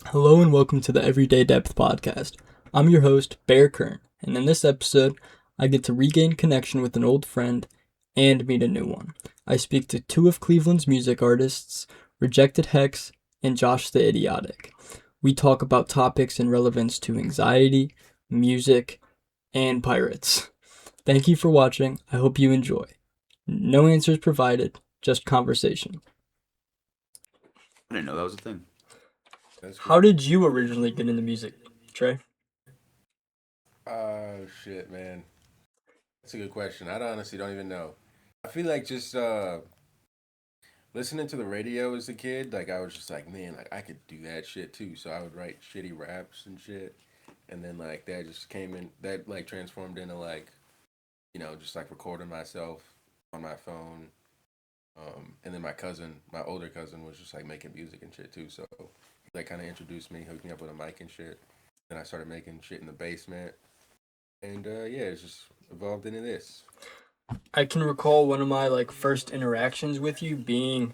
Hello and welcome to the Everyday Depth podcast. I'm your host, Bear Kern, and in this episode, I get to regain connection with an old friend and meet a new one. I speak to two of Cleveland's music artists, Rejected Hex and Josh the Idiotic. We talk about topics in relevance to anxiety, music, and pirates. Thank you for watching. I hope you enjoy. No answers provided, just conversation. I didn't know that was a thing. That's How cool. did you originally get into music, Trey? Oh shit, man. That's a good question. I honestly don't even know. I feel like just listening to the radio as a kid, like I was just like, man, like I could do that shit too. So I would write shitty raps and shit. And then like that just came in that like transformed into like, just like recording myself on my phone. And then my older cousin was just like making music and shit too. So he like kind of introduced me, hooked me up with a mic and shit. Then I started making shit in the basement. And yeah, it's just evolved into this. I can recall one of my first interactions with you being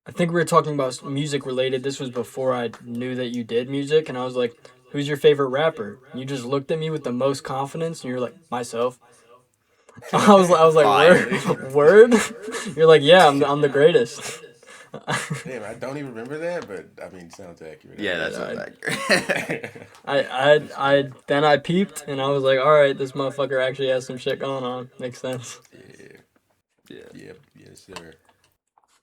I think we were talking about music related. This was before I knew that you did music and I was like, "Who's your favorite rapper?" And you just looked at me with the most confidence and you're like, "Myself." I was like, Fire. Really? "Word?" Word? You're like, "Yeah, I'm the greatest." Damn, I don't even remember that, but I mean, sounds accurate, I Yeah, that Yeah, sounds guess. accurate. I peeped and I was like, "All right, this motherfucker actually has some shit going on." Makes sense. Yeah. Yeah. Yep. Yes, sir.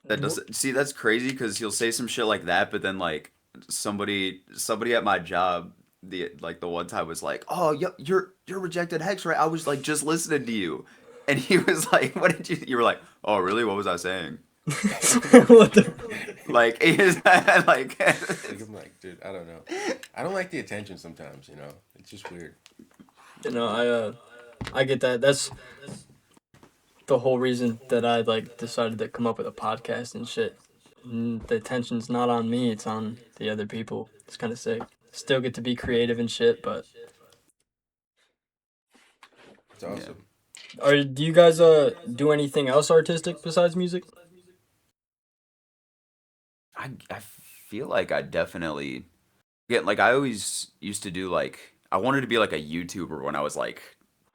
That does see that's crazy because he'll say some shit like that, but then like somebody at my job the one time was like, "Oh, you're rejected Hex, right? I was like just listening to you," and he was like, "What did you?" You were like, "Oh, really? What was I saying?" What the? Like, is that like? Like I'm like, dude, I don't know. I don't like the attention sometimes. It's just weird. You know, I get that. That's the whole reason that I decided to come up with a podcast and shit. The attention's not on me; it's on the other people. It's kind of sick. Still get to be creative and shit, but It's Yeah, awesome. do you guys do anything else artistic besides music? I feel like I definitely get like I always used to do like I wanted to be like a YouTuber when I was like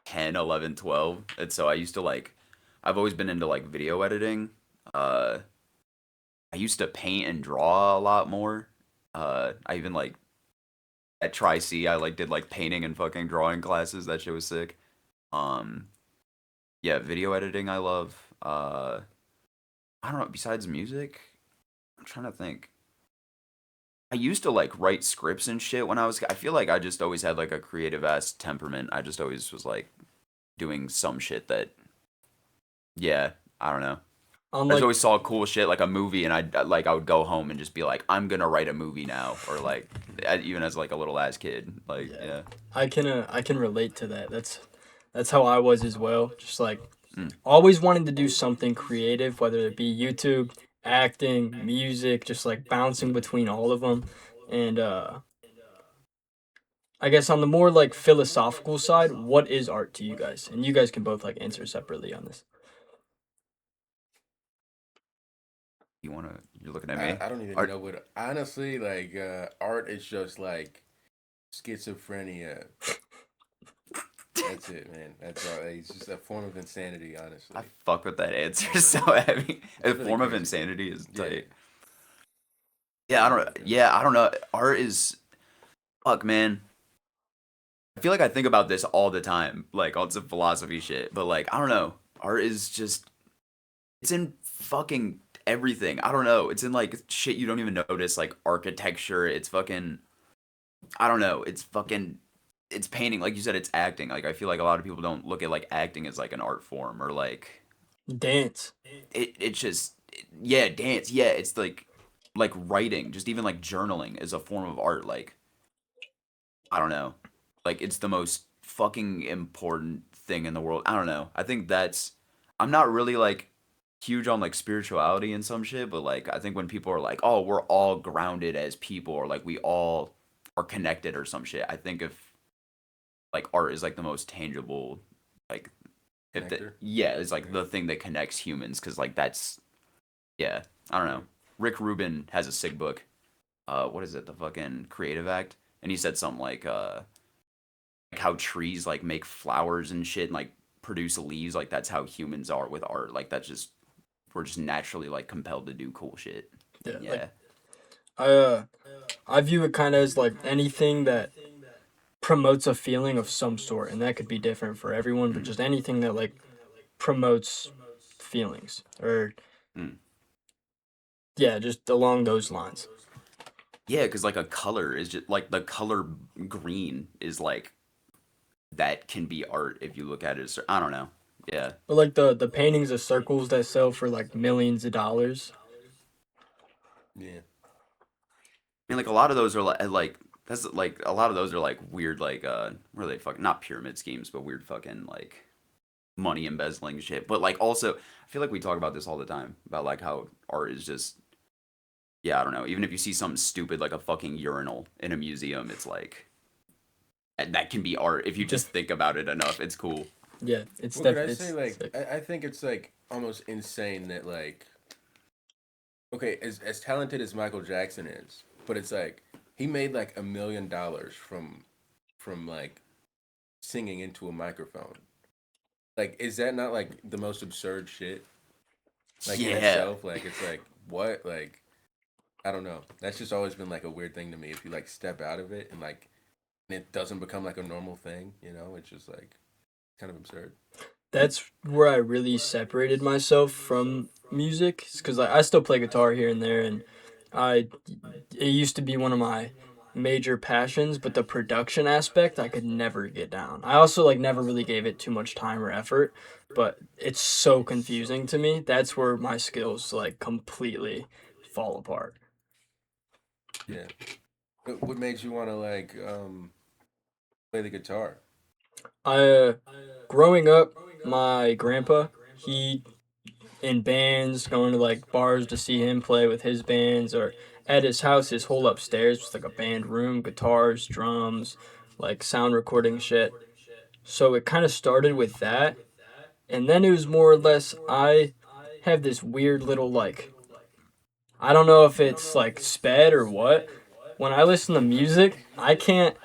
10, 11, 12. And so I used to like I've always been into like video editing. Uh I used to paint and draw a lot more. I even like at Tri C I like did like painting and fucking drawing classes. That shit was sick. Um yeah, video editing I love. I don't know, besides music, I'm trying to think. I used to like write scripts and shit when I feel like I just always had like a creative ass temperament. I just always was like doing some shit that yeah, I don't know. On I just like, always saw cool shit like a movie and I would go home and just be like I'm going to write a movie now or like even as like a little ass kid. Like yeah, yeah. I can relate to that. That's how I was as well. Just like Mm, always wanting to do something creative, whether it be YouTube, acting, music, just like bouncing between all of them, and I guess on the more philosophical side, what is art to you guys? And you guys can both answer separately on this. you want to you're looking at I, me? I don't even Art know what. Honestly, like art is just like schizophrenia. That's it, man. That's all. It's just a form of insanity, I honestly. fuck with that answer so heavy. A It's really form of crazy. insanity is Yeah. tight. Yeah, I don't know. Art is fuck man. I feel like I think about this all the time, like on some philosophy shit. But like, I don't know. Art is just it's in fucking everything. I don't know. It's in like shit you don't even notice, like architecture. It's fucking I don't know. It's fucking it's painting. Like you said, it's acting. Like I feel like a lot of people don't look at like acting as like an art form or like Dance. it's just yeah, dance. Yeah, it's like writing, just even like journaling is a form of art. Like I don't know. Like it's the most fucking important thing in the world. I don't know. I think that's I'm not really like huge on like spirituality and some shit, but like I think when people are like, "Oh, we're all grounded as people," or like we all are connected or some shit. I think if like art is like the most tangible like if the Connector. yeah, it's like Yeah. the thing that connects humans cuz like that's yeah, I don't know. Rick Rubin has a sick book. what is it, the fucking Creative Act, and he said something like how trees like make flowers and shit and like produce leaves, like that's how humans are with art. Like that's just we're just naturally like compelled to do cool shit. Yeah, like Yeah. I I view it kind of as like anything that promotes a feeling of some sort, and that could be different for everyone, but Mm. just anything that like promotes feelings or Mm. yeah, just along those lines. Yeah, because like a color is just like the color green is like that can be art if you look at it as, I don't know. Yeah. But like the paintings of circles that sell for like millions of dollars. Yeah. I mean, like a lot of those are like that's like a lot of those are like weird like what are they fucking not pyramid schemes but weird fucking like money embezzling shit. But like also I feel like we talk about this all the time about like how art is just yeah I don't know even if you see something stupid like a fucking urinal in a museum it's like that can be art if you just Just think about it enough. It's cool. yeah, it's What could I definitely say? it's Like, sick. I think it's like almost insane that like, okay, as talented as Michael Jackson is, but it's like he made like $1 million from like singing into a microphone. Like, is that not like the most absurd shit? Like in Yeah. itself, like it's like what? Like I don't know. That's just always been like a weird thing to me. If you like step out of it and like it doesn't become like a normal thing, you know, it's just like kind of absurd. That's where I really separated myself from music because I still play guitar here and there, and I it used to be one of my major passions, but the production aspect I could never get down. I also like never really gave it too much time or effort, but it's so confusing to me. That's where my skills like completely fall apart. Yeah. But what made you want to like play the guitar? I growing up, my grandpa, he in bands, going to like bars to see him play with his bands, or at his house, his whole upstairs was like a band room, guitars, drums, like sound recording shit. So it kind of started with that, and then it was more or less I have this weird little like I don't know if it's like sped or what. When I listen to music, I can't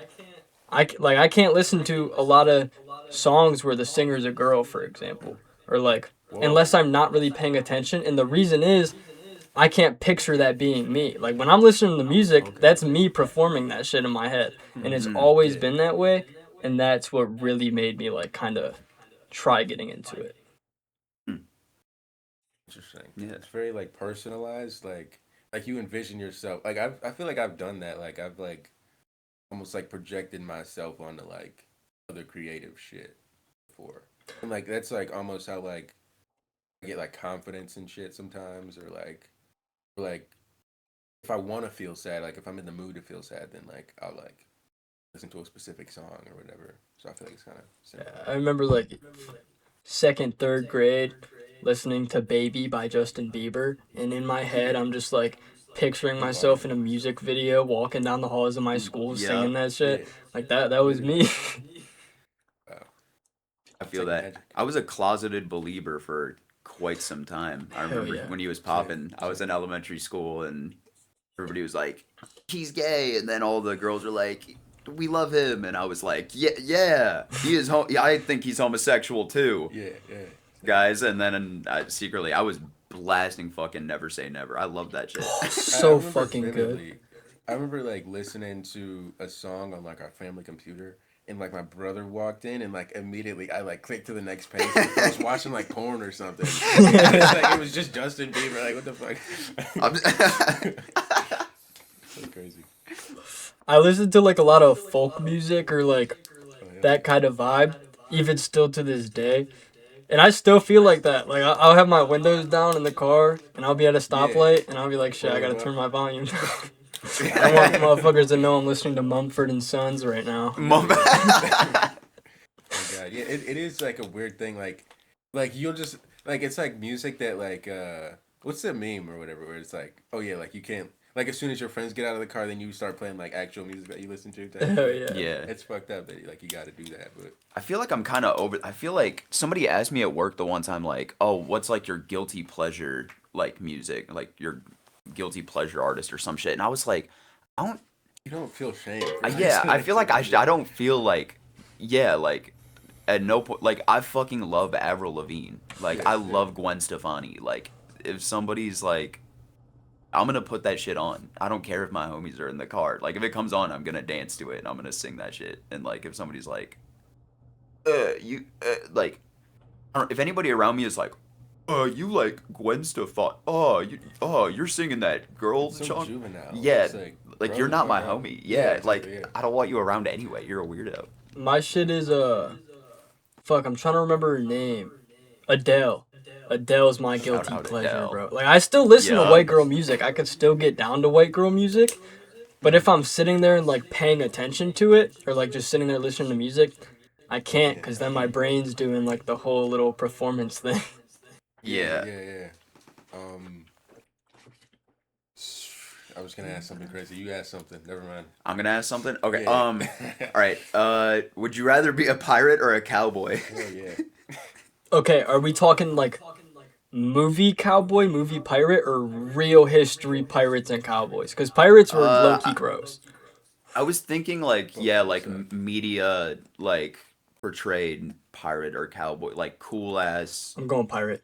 listen to a lot of songs where the singer's a girl, for example, or like Whoa. unless I'm not really paying attention. And the reason is I can't picture that being me. Like when I'm listening to music, Okay. that's me performing that shit in my head, and it's Mm. always Yeah. been that way. And that's what really made me like kind of try getting into it. Mm. Interesting. Yeah. It's very like personalized, like you envision yourself. Like I feel like I've done that. Like I've like almost like projected myself onto like other creative shit before. And like that's like almost how like I get like confidence and shit sometimes or like if I want to feel sad, like if I'm in the mood to feel sad, then like I'll like listen to a specific song or whatever. So I feel like it's kind of similar. I remember like second, third grade listening to Baby by Justin Bieber. And in my head, I'm just like picturing You are. myself in a music video walking down the halls of my school Yeah. singing that Yeah. shit. Like that was Literally. me. Wow. I It's feel like that. magic. I was a closeted believer for quite some time. I Hell remember yeah. when he was Same. popping, I was Same. in elementary school and everybody was like, he's gay. And then all the girls were like, we love him. And I was like, yeah, yeah, he is. Yeah, I think he's homosexual too, Yeah. Yeah. Same. guys. And then secretly, I was blasting fucking Never Say Never. I love that shit. I So remember fucking good. vividly. I remember like listening to a song on like our family computer, and like my brother walked in, and like immediately I like clicked to the next page. Like, I was watching like porn or something. It's like it was just Justin Bieber. Like what the fuck? So crazy. I listen to like a lot of folk music or like Oh yeah. that kind of vibe, even still to this day. And I still feel like that. Like I'll have my windows down in the car, and I'll be at a Yeah. stoplight, and I'll be like, "Shit, I Pull gotta it turn up. my volume down." I want motherfuckers to know I'm listening to Mumford and Sons right now. Mom- Oh god, yeah, it is like a weird thing. Like you'll just like it's like music that like what's the meme or whatever where it's like oh yeah like you can't like as soon as your friends get out of the car then you start playing like actual music that you listen to type Hell shit. yeah. yeah. It's fucked up that like you got to do that, but I feel like I'm kind of over. I feel like somebody asked me at work the one time, like, "Oh, what's like your guilty pleasure like music, like your guilty pleasure artist or some shit?" And I was like, I don't. You don't feel shame. For Yeah, I feel like I should. I don't feel like. Yeah, like at no point. Like I fucking love Avril Lavigne. Like Yeah, I yeah. love Gwen Stefani. Like if somebody's like, I'm gonna put that shit on. I don't care if my homies are in the car. Like if it comes on, I'm gonna dance to it and I'm gonna sing that shit. And like if somebody's like, like, I don't, if anybody around me is like, you like Gwen Stefani? You're singing that girl It's so song. juvenile. Yeah, It's like grow you're the not fuck my up. homie. Yeah, Yeah, like exactly. Yeah. I don't want you around anyway. You're a weirdo. My shit is fuck, I'm trying to remember her name. Adele. Adele's my Shout guilty out pleasure, Adele. bro. Like I still listen to Yup. white girl music. I could still get down to white girl music. But if I'm sitting there and like paying attention to it, or like just sitting there listening to music, I can't, because then my brain's doing like the whole little performance thing. Yeah. Yeah. I was gonna ask something crazy. You asked something. Never mind. I'm gonna ask something. Okay. Yeah. All right. Would you rather be a pirate or a cowboy? Hell yeah. Okay, are we talking like movie cowboy, movie pirate, or real history pirates and cowboys? Because pirates were low key I, gross. I was thinking like Oh, yeah, like 100%. media like portrayed pirate or cowboy, like cool ass I'm going pirate.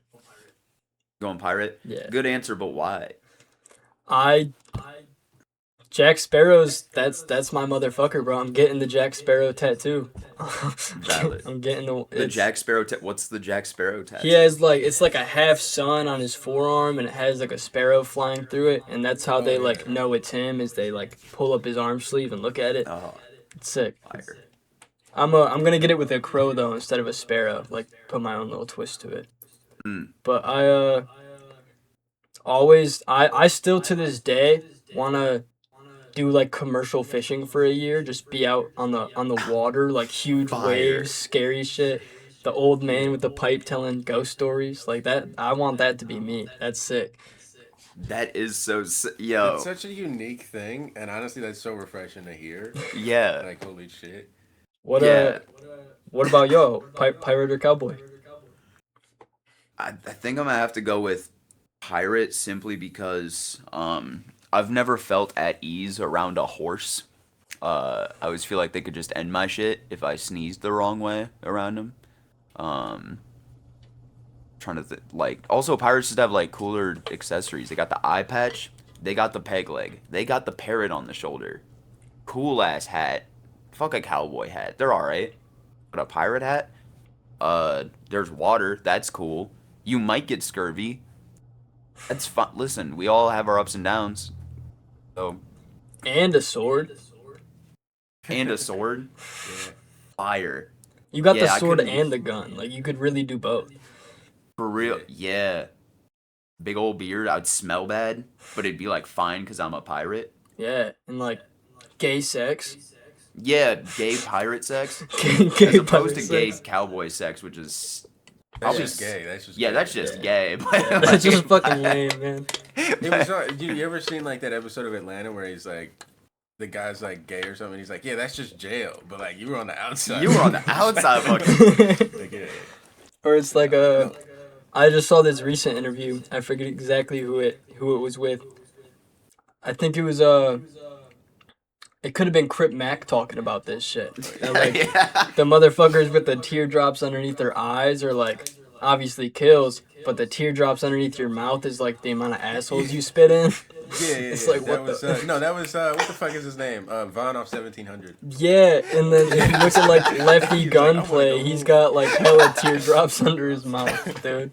going pirate. Yeah. Good answer, but why? I Jack Sparrow's that's my motherfucker, bro. I'm getting the Jack Sparrow tattoo. Valid. I'm getting The Jack Sparrow. What's the Jack Sparrow tattoo? He has like it's like a half sun on his forearm, and it has like a sparrow flying through it, and that's how Oh, they yeah. like know it's him. Is they like pull up his arm sleeve and look at it. Oh, It's sick. fire. I'm gonna get it with a crow though instead of a sparrow. Like put my own little twist to it. Mm. But I still to this day wanna do like commercial fishing for a year, just be out on the water, like huge Fire. waves, scary shit. The old man with the pipe telling ghost stories like that. I want that to be me. That's sick. That is so yo. It's such a unique thing, and honestly, that's so refreshing to hear. Yeah. Like, holy shit. What Yeah. what about yo? Pirate or cowboy? I think I'm gonna have to go with pirate simply because I've never felt at ease around a horse. I always feel like they could just end my shit if I sneezed the wrong way around them. Trying to like also pirates just have like cooler accessories. They got the eye patch, they got the peg leg, they got the parrot on the shoulder. Cool ass hat. Fuck a cowboy hat. They're alright. But a pirate hat? There's water. That's cool. You might get scurvy. That's fine. Listen, we all have our ups and downs. So, And a sword. and a sword. Yeah. Fire. You got the Yeah, I sword couldn't- and the gun. Like you could really do both. For real. Yeah. Big old beard. I'd smell bad, but it'd be like fine because I'm a pirate. Yeah, and like gay sex. Yeah, gay pirate sex. Gay As opposed pirate to gay sex. cowboy sex, which is. That's I'll just be- gay. That's just Yeah, gay. that's just Yeah. gay. But Yeah, that's just fucking lame, man. It was not, you ever seen like that episode of Atlanta where he's like, the guy's like gay or something? He's like, yeah, that's just jail. But like, you were on the outside. You were on the outside fucking. Like, yeah. Or it's like I just saw this recent interview. I forget exactly who it was with. I think it was it could have been Crip Mac talking about this shit. And, like Yeah. the motherfuckers with the teardrops underneath their eyes are like obviously kills, but the teardrops underneath your mouth is like the amount of assholes you spit in. Yeah. It's like, that what was, the- no, that was, what the fuck is his name? Vaughn off 1700. Yeah, and then if you look at like Lefty He's like, I wanna Gunplay, go he's home. got like hella teardrops under his mouth, dude.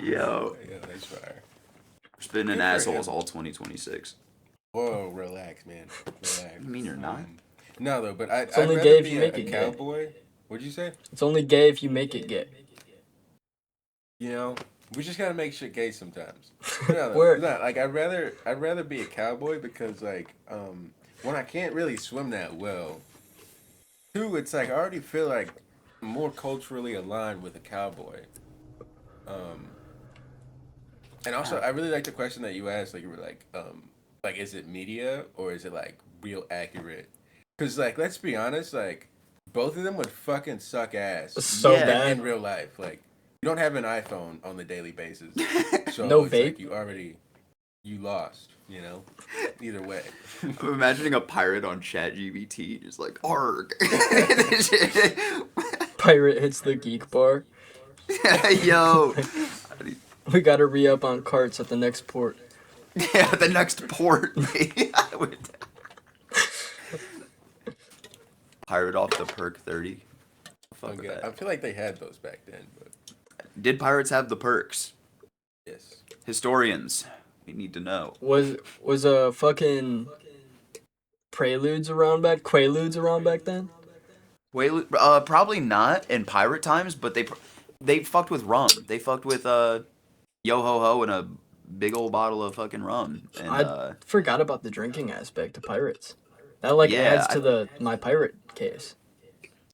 Yo. Yeah, that's fire. Spitting in Good for assholes him. all 2026. Whoa, relax, man. Relax. You mean you're not? No, though, but I'd only rather gay if be you a, make a it gay. cowboy. What'd you say? It's only gay if you make it gay. You know, we just gotta make shit gay sometimes. No, Word. no, like I'd rather be a cowboy because like one, I can't really swim that well. Two, it's like I already feel like I'm more culturally aligned with a cowboy. And also I really like the question that you asked. Like you were like is it media or is it like real accurate? Because like let's be honest, like both of them would fucking suck ass. So Yeah, bad. In real life. Like, you don't have an iPhone on the daily basis. So No it's like vape? you already... you lost. Either way. I'm imagining a pirate on ChatGPT, just like arg. Pirate hits the geek bar. Yo, We gotta re-up on carts at the next port. yeah, the next port. Pirate off the perk 30. Fuck with I that. feel like they had those back then, but Did pirates have the perks? yes. Historians, we need to know. Was a fucking Quaaludes around back then? Probably not in pirate times, but they fucked with rum. They fucked with yo ho ho and a big old bottle of fucking rum. And I forgot about the drinking aspect of pirates. That like yeah, adds to the my pirate case.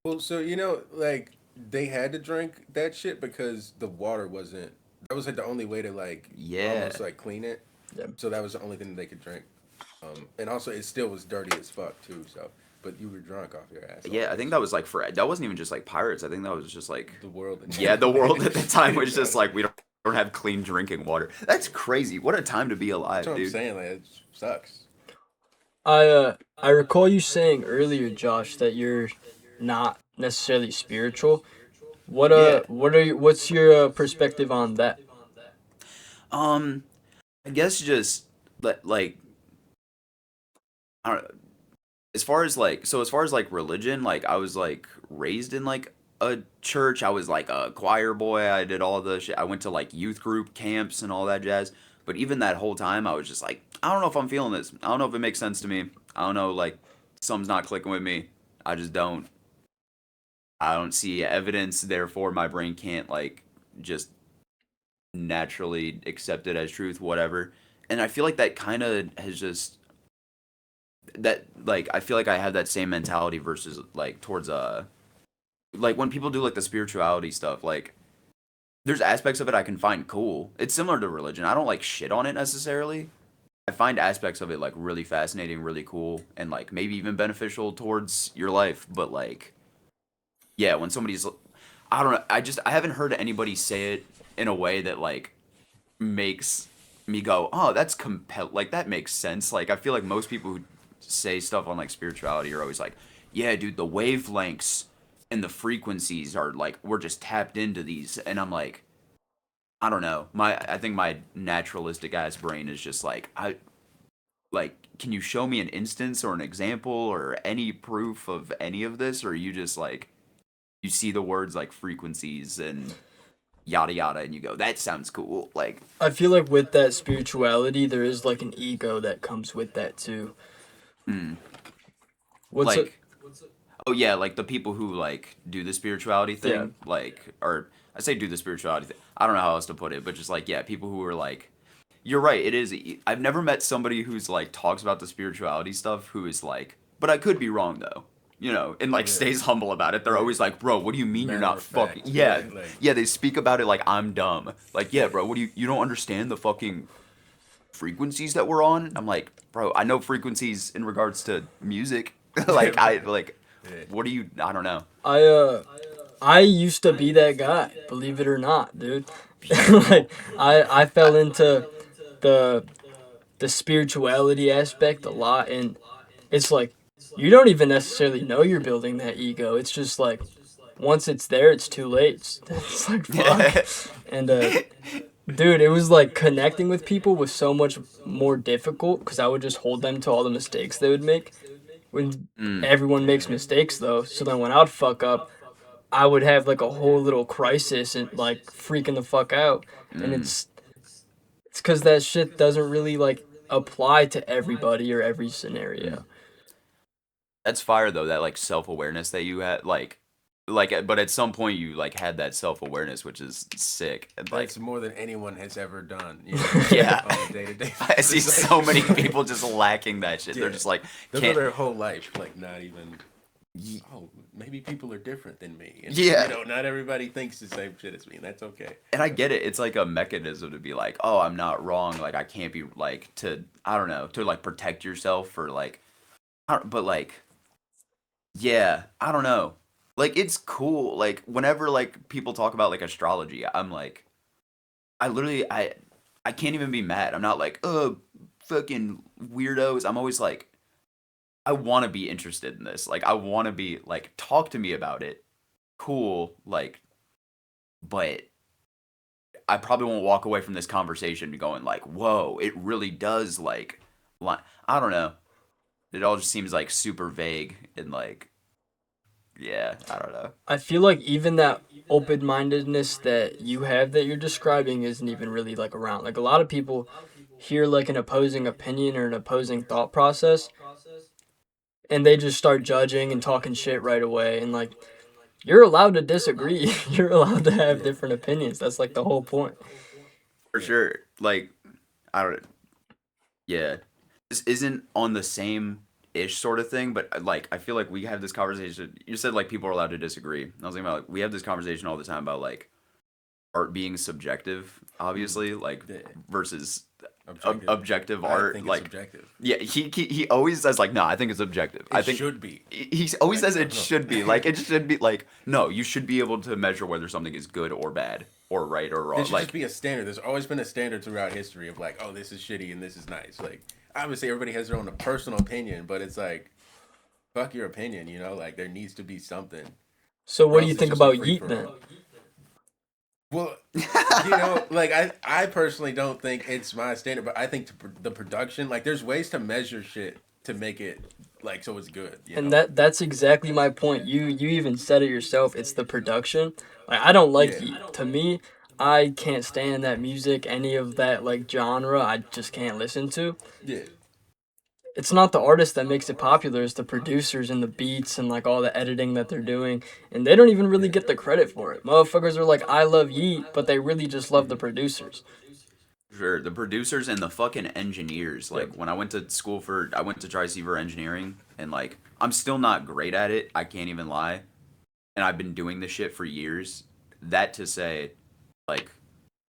Well, so like they had to drink that shit because the water wasn't. That was like the only way to like almost like clean it. Yeah. So that was the only thing that they could drink. And also it still was dirty as fuck too. So, but you were drunk off your ass. yeah, I think that was like that wasn't even just like pirates. I think that was just like The world. yeah, the world at the time was just like we don't have clean drinking water. That's crazy. What a time to be alive, That's what dude. I'm saying. Like it sucks. I recall you saying earlier, Josh, that you're not necessarily spiritual. What's your perspective on that? I guess just like I don't know. As far as religion, like I was like raised in like a church. I was like a choir boy. I did all the shit. I went to like youth group camps and all that jazz. But even that whole time, I was just like, I don't know if I'm feeling this. I don't know if it makes sense to me. I don't know, like something's not clicking with me. I just don't. I don't see evidence. Therefore, my brain can't like just naturally accept it as truth. Whatever. And I feel like that kind of has just that like I feel like I have that same mentality versus like towards like when people do like the spirituality stuff, like there's aspects of it I can find cool. It's similar to religion. I don't like shit on it necessarily. I find aspects of it like really fascinating, really cool, and like maybe even beneficial towards your life. But like, yeah, when somebody's, I don't know, I haven't heard anybody say it in a way that like makes me go, oh, that's like that makes sense. Like I feel like most people who say stuff on like spirituality are always like, yeah, dude, the wavelengths and the frequencies are like we're just tapped into these, and I'm like, I don't know. I think my naturalistic ass brain is just like can you show me an instance or an example or any proof of any of this, or are you just like you see the words like frequencies and yada yada and you go that sounds cool, like I feel like with that spirituality, there is like an ego that comes with that too. What's it? like oh yeah, like the people who like do the spirituality thing, like or I say do the spirituality thing. I don't know how else to put it, but just like yeah, people who are like you're right, it is. I've never met somebody who's like talks about the spirituality stuff who is like, but I could be wrong though, and like stays humble about it. They're always like, bro, what do you mean you're Matter not of fact, fucking? Yeah, like- yeah. They speak about it like I'm dumb. Like, yeah, bro, what do you don't understand the fucking frequencies that we're on? I'm like, bro, I know frequencies in regards to music. like what do you? I don't know. I used to be that guy, believe it or not, dude. Like I fell into the the spirituality aspect a lot, and it's like you don't even necessarily know you're building that ego. It's just like once it's there, it's too late. It's like fuck. And dude, it was like connecting with people was so much more difficult because I would just hold them to all the mistakes they would make. When everyone makes mistakes though, so then when I'd fuck up, I would have like a whole little crisis and like freaking the fuck out. And it's because that shit doesn't really like apply to everybody or every scenario. That's fire though. That like self awareness that you had, but at some point you like had that self awareness, which is sick. And like, That's more than anyone has ever done. yeah, On a day-to-day I see basis. so many people just lacking that shit. They're Yeah. just like Those can't. are their whole life, like not even. Oh, maybe people are different than me. And, Yeah. Not everybody thinks the same shit as me, and that's okay. And I get it. It's like a mechanism to be like, oh, I'm not wrong. Like I can't be like I don't know, to like protect yourself or like, but like, yeah, I don't know. Like it's cool. Like whenever like people talk about like astrology, I'm like, I literally I can't even be mad. I'm not like, oh, fucking weirdos. I'm always like, I want to be interested in this. Like, I want to be like, talk to me about it. Cool. Like, but I probably won't walk away from this conversation going like, whoa, it really does like, I don't know. It all just seems like super vague and like, yeah, I don't know. I feel like even that open-mindedness that you have that you're describing isn't even really like around. Like a lot of people hear like an opposing opinion or an opposing thought process and they just start judging and talking shit right away, and like you're allowed to disagree. You're allowed to have Yeah. different opinions. That's like the whole point. For Yeah. sure. Like, I don't, yeah. This isn't on the same ish sort of thing, but like, I feel like we have this conversation. You said like people are allowed to disagree. I was thinking about like, we have this conversation all the time about like art being subjective, obviously, like Yeah. versus Objective. objective I art. think it's Like, subjective. yeah, he always says like, no, I think it's objective. I It think should be. he always Like, says it no. should be like it should be like no, you should be able to measure whether something is good or bad or right or There wrong. should just Like, be a standard. There's always been a standard throughout history of like, oh, this is shitty and this is nice. Like, obviously, everybody has their own personal opinion, but it's like, fuck your opinion, you know? Like, there needs to be something. So Or what do else you it's think just a about free Yeet for then? all. Well, you know, like I personally don't think it's my standard, but I think the production, like, there's ways to measure shit to make it like so it's good. You And know? that's exactly my point. You even said it yourself. It's the production. Like I don't like Yeah. Yeet. To me, I can't stand that music, any of that like genre. I just can't listen to. Yeah. It's not the artist that makes it popular. It's the producers and the beats and like all the editing that they're doing, and they don't even really Yeah. get the credit for it. Motherfuckers are like, I love Yeet, but they really just love the Mhm. producers. sure, the producers and the fucking engineers. Yep. Like when I went to school I went to Tri-Ceiver Engineering, and like I'm still not great at it. I can't even lie, and I've been doing this shit for years. That to say, like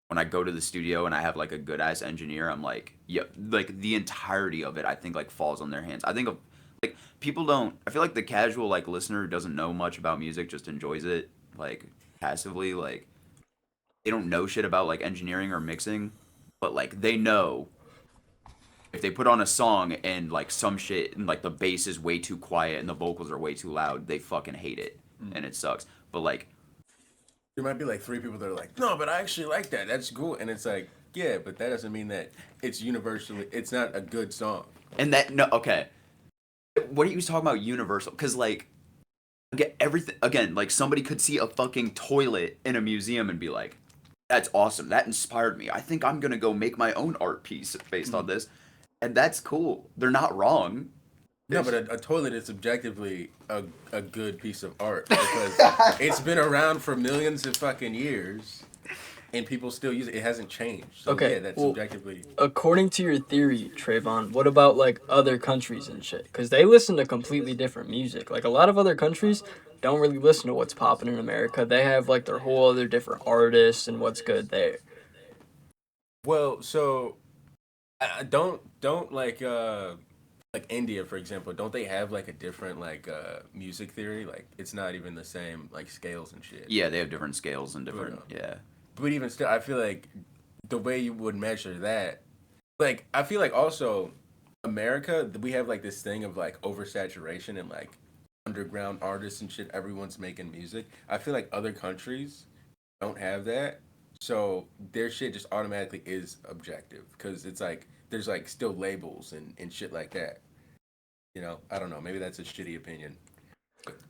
when I go to the studio and I have like a good ass engineer, I'm like, yeah, like the entirety of it, I think like falls on their hands. I think of like people don't. I feel like the casual like listener who doesn't know much about music just enjoys it like passively. Like they don't know shit about like engineering or mixing, but like they know if they put on a song and like some shit and like the bass is way too quiet and the vocals are way too loud, they fucking hate it and it sucks. But like There might be like three people that are like, no, but I actually like that. That's cool. And it's like, yeah, but that doesn't mean that it's universally, it's not a good song. and that no okay. What are you talking about universal? Because like again, everything again, like somebody could see a fucking toilet in a museum and be like, "That's awesome. That inspired me. I think I'm gonna go make my own art piece based on this." And that's cool. They're not wrong. No, It's- but a toilet is subjectively a good piece of art because it's been around for millions of fucking years and people still use it. It hasn't changed. So Okay, yeah, that's well, subjectively. According to your theory, Trayvon, what about like other countries and shit? Because they listen to completely different music. Like a lot of other countries don't really listen to what's popping in America. They have like their whole other different artists and what's good there. Well, so don't like India, for example, don't they have like a different like music theory? Like it's not even the same like scales and shit. yeah, they have different scales and different yeah. But even still, I feel like the way you would measure that, like I feel like also America, we have like this thing of like oversaturation and like underground artists and shit. Everyone's making music. I feel like other countries don't have that, so their shit just automatically is objective because it's like there's like still labels and shit like that. You know, I don't know. Maybe that's a shitty opinion.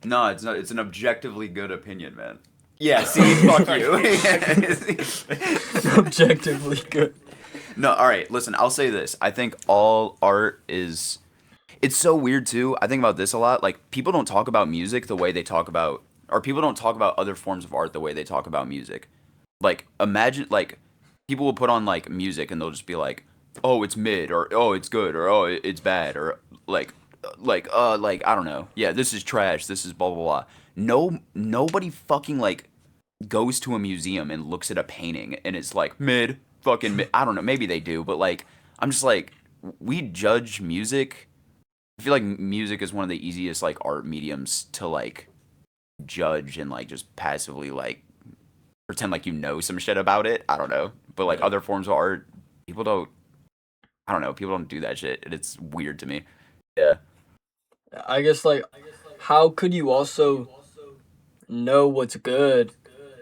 No, it's not. It's an objectively good opinion, man. Yeah, see, fuck you. Objectively good. No, all right. Listen, I'll say this. I think all art is. It's so weird too. I think about this a lot. Like people don't talk about music the way they talk about, or people don't talk about other forms of art the way they talk about music. Like imagine, like people will put on like music and they'll just be like, "Oh, it's mid," or "Oh, it's good," or "Oh, it's bad," or like I don't know. Yeah, this is trash. This is blah blah blah. Nobody fucking like goes to a museum and looks at a painting and it's like mid, fucking mid. I don't know. Maybe they do, but like I'm just like we judge music. I feel like music is one of the easiest like art mediums to like judge and like just passively like pretend like you know some shit about it. I don't know, but like Yeah. other forms of art, people don't. I don't know. People don't do that shit, and it's weird to me. Yeah. I guess like, how could you also know what's good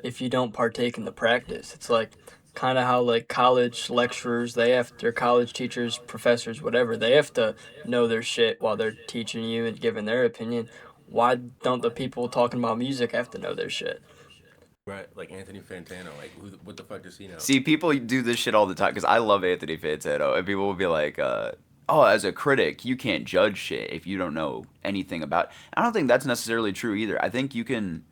if you don't partake in the practice? It's like kind of how like college lecturers, they have their college teachers, professors, whatever, they have to know their shit while they're teaching you and giving their opinion. Why don't the people talking about music have to know their shit? Right, like Anthony Fantano. Like, what the fuck does he know? See, people do this shit all the time because I love Anthony Fantano, and people will be like, "Oh, as a critic, you can't judge shit if you don't know anything about." I don't think that's necessarily true either. I think you can.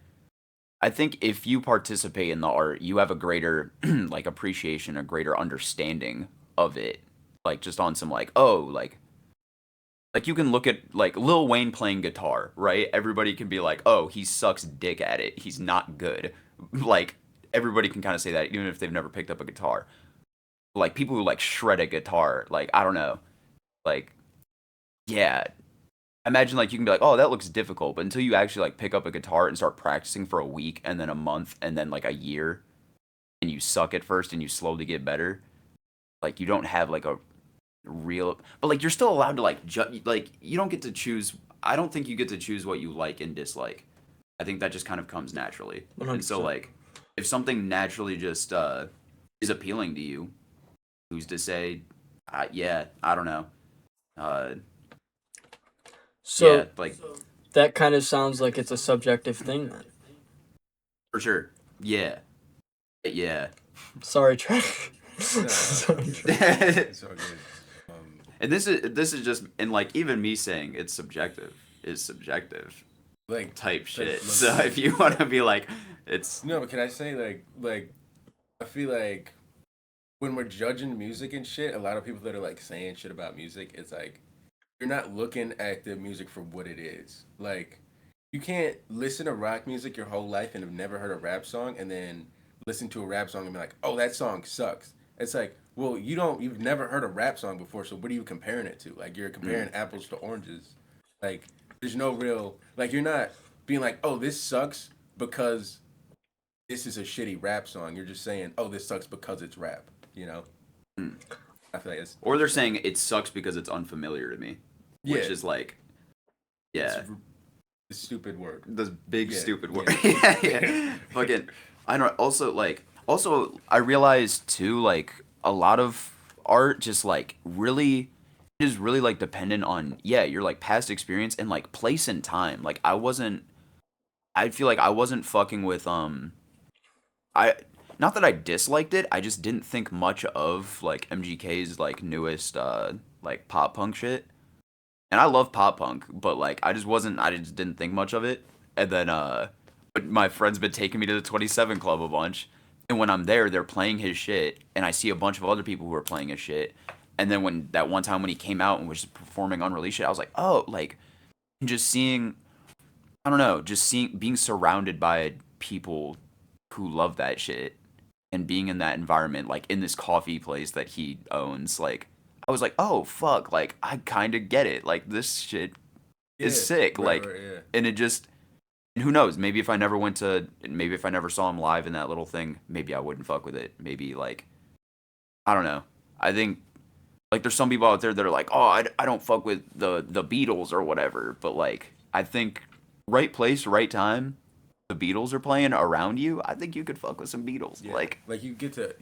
I think if you participate in the art, you have a greater like appreciation, a greater understanding of it. Like just on some like, oh, like you can look at like Lil Wayne playing guitar, right? Everybody can be like, "Oh, he sucks dick at it. He's not good." Like everybody can kind of say that even if they've never picked up a guitar. Like people who like shred a guitar, like I don't know. Like yeah, imagine like you can be like, "Oh, that looks difficult." But until you actually like pick up a guitar and start practicing for a week and then a month and then like a year and you suck at first and you slowly get better, like you don't have like a real but like you're still allowed to like like you don't get to choose. I don't think you get to choose what you like and dislike. I think that just kind of comes naturally. And so 100%. like if something naturally just is appealing to you, who's to say yeah, I don't know. Uh yeah, So like that kind of sounds like it's a subjective thing then. for sure. Yeah. Yeah. Sorry, Trey. No, it's all Sorry, good. Trey. It's all good. And this is just and like even me saying it's subjective is subjective Like type shit. like, So if you want to be like it's no, but can I say like I feel like when we're judging music and shit, a lot of people that are like saying shit about music, it's like you're not looking at the music for what it is. Like you can't listen to rock music your whole life and have never heard a rap song and then listen to a rap song and be like, "Oh, that song sucks." It's like, well, you've never heard a rap song before, so what are you comparing it to? Like you're comparing apples to oranges. Like there's no real like you're not being like, "Oh, this sucks because this is a shitty rap song." You're just saying, "Oh, this sucks because it's rap." You know? mm. I feel like Or they're saying it sucks because it's unfamiliar to me, which yeah, is like it's yeah, a stupid word. the big Yeah, stupid word. yeah. Yeah. Fucking I don't also I realized too like a lot of art just like really is really like dependent on yeah, your like past experience and like place and time. Like I feel like I wasn't fucking with I not that I disliked it, I just didn't think much of like MGK's like newest like pop punk shit. And I love pop punk, but like I just didn't think much of it. And then but my friend's been taking me to the 27 Club a bunch. And when I'm there, they're playing his shit and I see a bunch of other people who are playing his shit. And then when that one time when he came out and was performing unreleased shit, I was like, "Oh, like just seeing I don't know, just seeing being surrounded by people who love that shit and being in that environment, like in this coffee place that he owns, like I was like, oh fuck, like I kind of get it. Like this shit is Yeah, sick. Like, right, yeah. and it just, and who knows? Maybe if I never saw him live in that little thing, maybe I wouldn't fuck with it. Maybe like, I don't know. I think like there's some people out there that are like, oh, I don't fuck with the Beatles or whatever. But like, I think right place, right time. The Beatles are playing around you. I think you could fuck with some Beatles. Yeah, Like, like you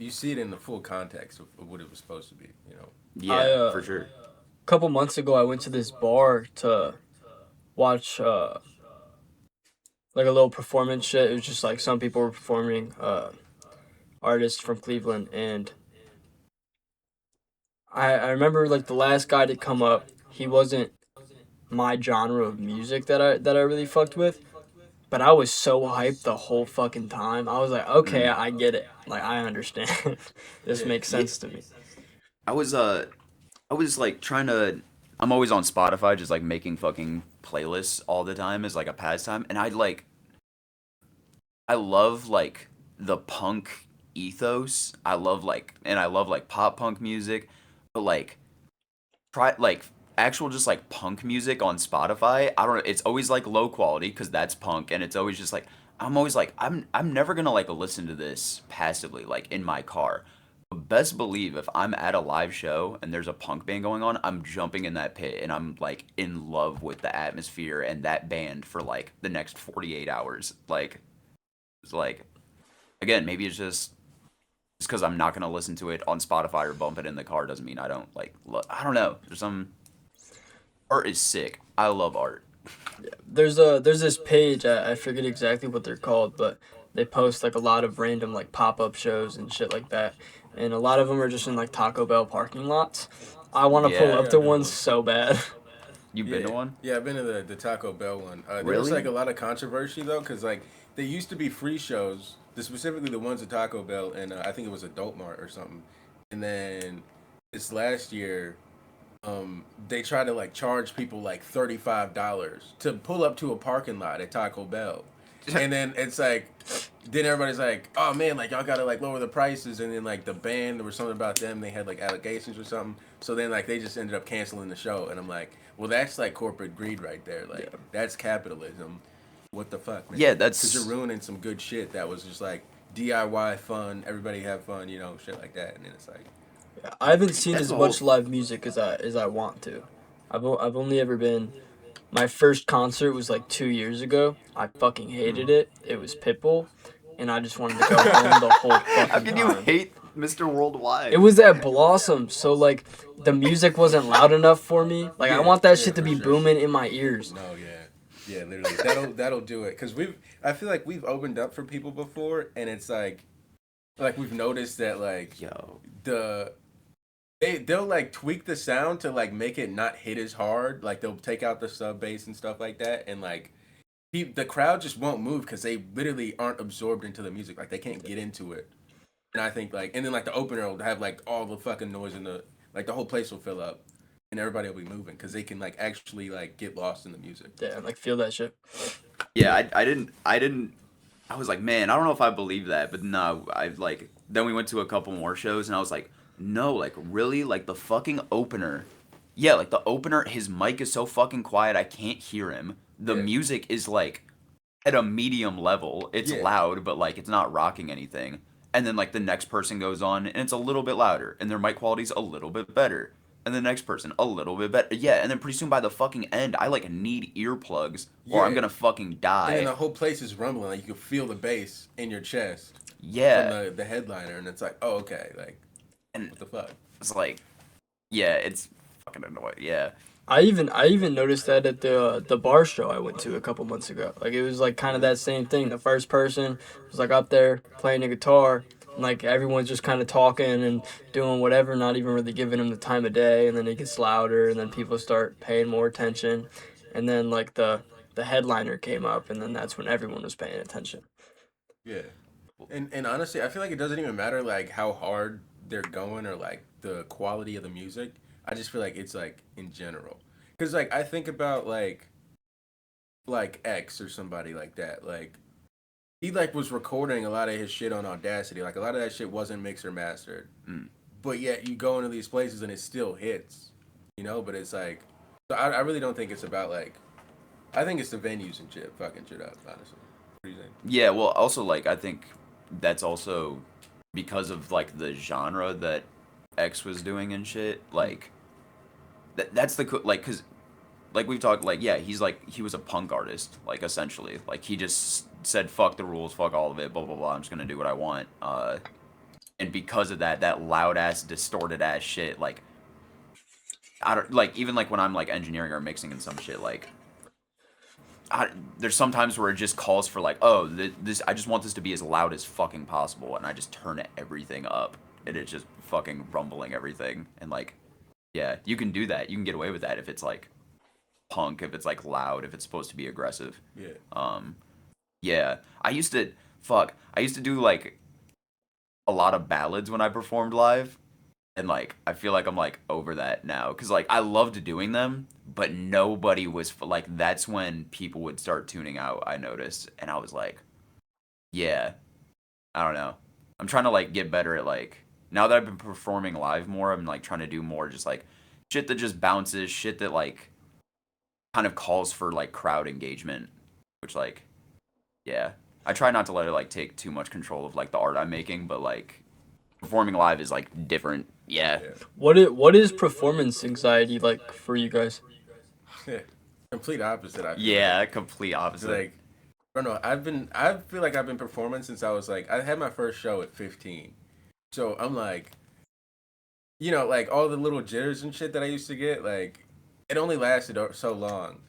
see it in the full context of what it was supposed to be. You know. I yeah, for sure. a couple months ago I went to this bar to watch like a little performance shit. It was just like some people were performing, artists from Cleveland, and I remember like the last guy to come up, he wasn't my genre of music that I really fucked with, but I was so hyped the whole fucking time. I was like, okay, Mm. I get it. Like I understand. This Yeah. makes Yeah, sense to me. I was like trying to. I'm always on Spotify, just like making fucking playlists all the time as like a pastime, and I love like the punk ethos. I love like pop punk music, but like try like actual just like punk music on Spotify. I don't know. It's always like low quality because that's punk, and it's always just like I'm always like I'm never gonna like listen to this passively like in my car. best believe if I'm at a live show and there's a punk band going on, I'm jumping in that pit and I'm like in love with the atmosphere and that band for like the next 48 hours. Like it's like again, maybe it's just because I'm not gonna listen to it on Spotify or bump it in the car doesn't mean I don't like. I don't know. There's some art is sick. I love art. There's this page, I forget exactly what they're called, but they post like a lot of random like pop-up shows and shit like that, and a lot of them are just in like Taco Bell parking lots. I want to pull Yeah, up to one so bad. you been to one? Yeah, I've been to the Taco Bell one. There was Really? like a lot of controversy though, because like they used to be free shows, specifically the ones at Taco Bell, and I think it was Adult Mart or something. And then this last year, they tried to like charge people like $35 to pull up to a parking lot at Taco Bell, and then it's like, then everybody's like, oh man, like y'all gotta like lower the prices, and then like the band, there was something about them, they had like allegations or something, so then like they just ended up canceling the show, and I'm like, well that's like corporate greed right there, like that's capitalism. What the fuck, man? Yeah, Because that's you're ruining some good shit that was just like DIY fun, everybody have fun, shit like that, and then it's like. I haven't seen that's as the whole. much live music as I want to. I've only ever been. My first concert was like 2 years ago. I fucking hated it. It was Pitbull, and I just wanted to go home the whole How fucking can you time. hate Mr. Worldwide? It was at Blossom, so like the music wasn't loud enough for me. Like I want that shit to for be sure. booming in my ears. No, yeah, literally. That'll do it. Cause I feel like we've opened up for people before, and it's like we've noticed that like Yo. they'll like tweak the sound to like make it not hit as hard. Like they'll take out the sub bass and stuff like that, and like the crowd just won't move because they literally aren't absorbed into the music. Like they can't get into it. And I think like, and then like the opener will have like all the fucking noise in the whole place will fill up, and everybody will be moving because they can like actually like get lost in the music. Yeah, like feel that shit. Yeah, I didn't. I was like, man, I don't know if I believe that, but no, I like. Then we went to a couple more shows, and I was like, no, like really, like the fucking opener. Yeah, like the opener, his mic is so fucking quiet, I can't hear him. The Yeah. music is like at a medium level. It's Yeah. loud, but like it's not rocking anything. And then like the next person goes on, and it's a little bit louder, and their mic quality's a little bit better. And the next person, a little bit better. Yeah, and then pretty soon by the fucking end, I like need earplugs, or I'm Yeah. gonna fucking And then die. the whole place is rumbling. Like you can feel the bass in your chest Yeah, from the headliner, and it's like, oh okay, like and what the fuck? it's like, yeah, it's fucking annoying. Yeah, I even noticed that at the bar show I went to a couple months ago. Like it was like kind of that same thing. The first person was like up there playing the guitar, and like everyone's just kind of talking and doing whatever, not even really giving him the time of day. And then it gets louder, and then people start paying more attention, and then like the headliner came up, and then that's when everyone was paying attention. Yeah. And honestly, I feel like it doesn't even matter like how hard they're going or like the quality of the music. I just feel like it's like in general. Cuz like I think about like X or somebody like that. Like he like was recording a lot of his shit on Audacity. Like a lot of that shit wasn't mixed or mastered. mm. But yet you go into these places and it still hits. But it's like so I really don't think it's about like I think it's the venues and shit fucking shit up, honestly. What do you think? Yeah. Well, also like I think that's also because of like the genre that X was doing and shit. Like that's the like because like we've talked like yeah he was a punk artist like essentially like he just said fuck the rules, fuck all of it, blah blah blah, I'm just gonna do what I want, and because of that loud ass distorted ass shit, like I don't like even like when I'm like engineering or mixing and some shit, like there's sometimes where it just calls for like oh this I just want this to be as loud as fucking possible, and I just turn everything up and it's just fucking rumbling everything, and like yeah, you can do that, you can get away with that if it's like punk, if it's like loud, if it's supposed to be aggressive. Yeah. Yeah, I used to do like a lot of ballads when I performed live, and like I feel like I'm like over that now because like I loved doing them, but nobody was like that's when people would start tuning out. I noticed, and I was like, yeah, I don't know. I'm trying to like get better at like now that I've been performing live more. I'm like trying to do more just like shit that just bounces, shit that like kind of calls for like crowd engagement, which like yeah, I try not to let it like take too much control of like the art I'm making, but like performing live is like different. Yeah. What is performance anxiety like for you guys? Yeah. Complete opposite. I feel Yeah, complete like. opposite. Like I don't know. I feel like I've been performing since I was like I had my first show at 15. So I'm like, like all the little jitters and shit that I used to get, like it only lasted so long,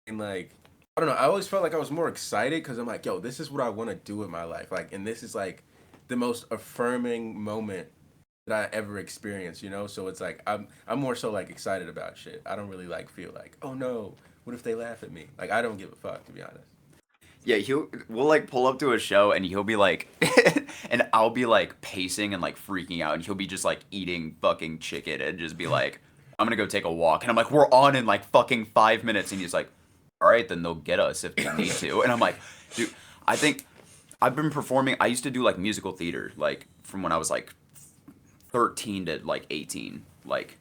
and like I don't know. I always felt like I was more excited because I'm like, yo, this is what I want to do with my life, like, and this is like the most affirming moment that I ever experienced, So it's like I'm more so like excited about shit. I don't really like feel like, oh no, what if they laugh at me? Like I don't give a fuck, to be honest. Yeah, we'll like pull up to a show and he'll be like and I'll be like pacing and like freaking out and he'll be just like eating fucking chicken and just be like, I'm gonna go take a walk. And I'm like, we're on in like fucking 5 minutes. And he's like, all right, then they'll get us if they need to. And I'm like, dude, I think I've been performing. I used to do like musical theater, like from when I was like 13 to like 18. Like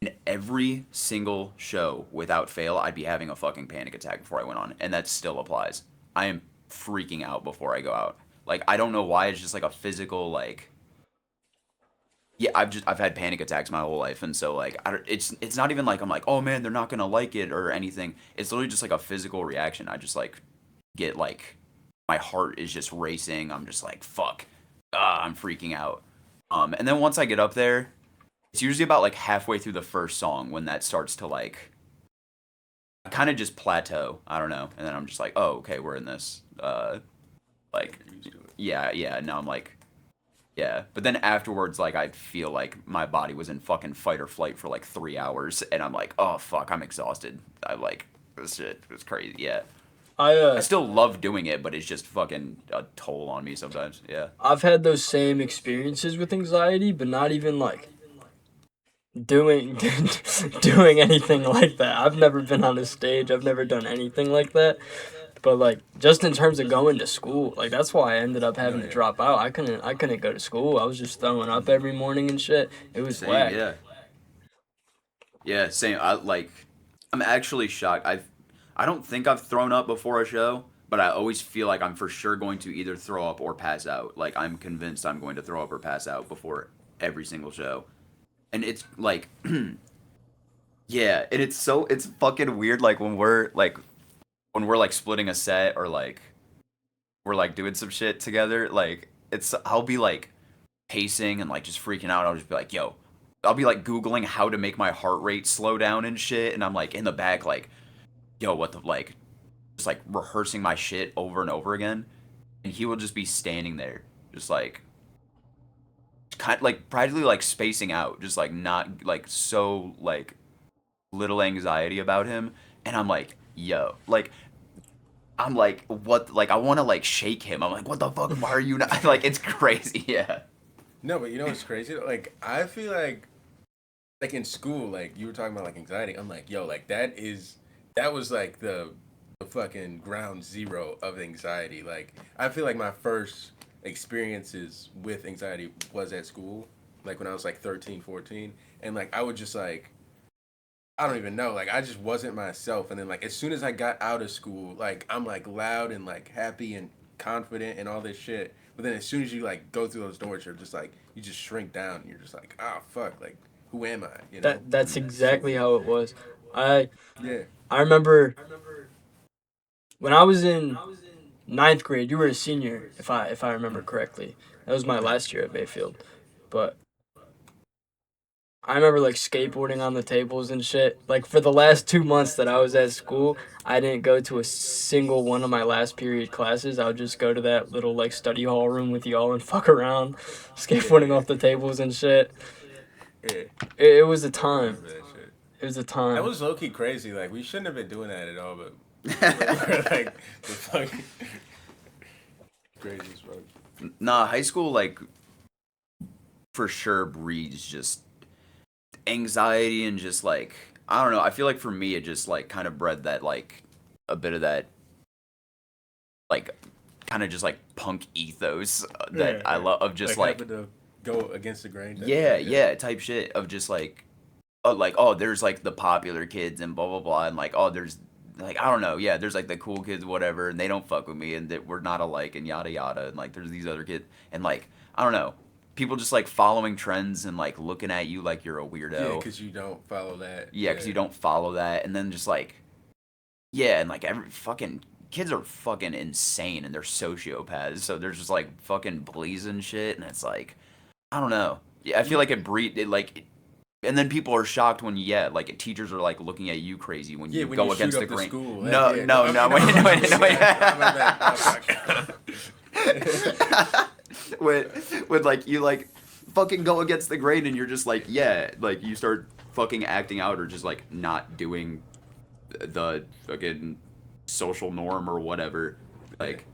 in every single show without fail, I'd be having a fucking panic attack before I went on. And that still applies. I am freaking out before I go out. Like I don't know why. It's just like a physical like. Yeah, I've had panic attacks my whole life, and so like it's not even like I'm like, oh man, they're not gonna like it or anything. It's literally just like a physical reaction. I just like get like my heart is just racing. I'm just like fuck, I'm freaking out. And then once I get up there, it's usually about like halfway through the first song when that starts to like kind of just plateau. I don't know, and then I'm just like, oh okay, we're in this. Like yeah, yeah. Now I'm like yeah, but then afterwards, like I feel like my body was in fucking fight or flight for like 3 hours, and I'm like, oh fuck, I'm exhausted. I like this shit. It's crazy. Yeah, I I still love doing it, but it's just fucking a toll on me sometimes. Yeah. I've had those same experiences with anxiety, but not even like doing doing anything like that. I've never been on a stage. I've never done anything like that. But like just in terms of going to school, like that's why I ended up having No, to yeah. drop out. I couldn't go to school. I was just throwing up every morning and shit. It was Same. whack. Yeah. Yeah. Same. I'm actually shocked. I don't think I've thrown up before a show, but I always feel like I'm for sure going to either throw up or pass out. Like I'm convinced I'm going to throw up or pass out before every single show. And it's like yeah, and it's fucking weird like when we're like splitting a set or like we're like doing some shit together, like it's I'll be like pacing and like just freaking out. I'll just be like, yo, I'll be like Googling how to make my heart rate slow down and shit, and I'm like in the back like, yo, what the like just like rehearsing my shit over and over again. And he will just be standing there, just like kind of like practically like spacing out, just like not like so like little anxiety about him. And I'm like, yo, like I'm like, what? Like, I want to like shake him. I'm like, what the fuck? Why are you not? Like, it's crazy. Yeah. No, but what's crazy? Like I feel like in school, like you were talking about like anxiety. I'm like, yo, like that was like the fucking ground zero of anxiety. Like I feel like my first experiences with anxiety was at school, like when I was like 13, 14, and like I would just like I don't even know, like I just wasn't myself. And then like as soon as I got out of school, like I'm like loud and like happy and confident and all this shit. But then as soon as you like go through those doors, you're just like you just shrink down. And you're just like, ah, fuck, like who am I? That's exactly how it was. I Yeah. I remember when I was in ninth grade. You were a senior, if I remember correctly. That was my last year at Bayfield, but I remember like skateboarding on the tables and shit. Like for the last 2 months that I was at school, I didn't go to a single one of my last period classes. I would just go to that little like study hall room with y'all and fuck around, skateboarding off the tables and shit. Yeah. It was a I time. remember that shit. It was a That time. was low key crazy. Like we shouldn't have been doing that at all, but we're like the fucking craziest fuck. Nah, high school like for sure breeds just anxiety and just like I don't know. I feel like for me it just like kind of bred that like a bit of that like kind of just like punk ethos that Yeah, I yeah. love of just like having to go against the grain. yeah, yeah, type shit of just like oh there's like the popular kids and blah blah blah and like oh there's like I don't know yeah there's like the cool kids whatever and they don't fuck with me and that we're not alike and yada yada and like there's these other kids and like I don't know people just like following trends and like looking at you like you're a Yeah, weirdo. because you don't follow that. Yeah, because you don't follow that, and then just like, yeah, and like every fucking kids are fucking insane and they're sociopaths. So they're just like fucking blazing shit, and it's like, I don't know. Yeah, I feel like and then people are shocked when like teachers are like looking at you crazy when Yeah, you when go you against shoot the up the grain. school. No, Yeah, no, no, wait, my bad. when like you like fucking go against the grain and you're just like, yeah, like you start fucking acting out or just like not doing the fucking social norm or whatever, like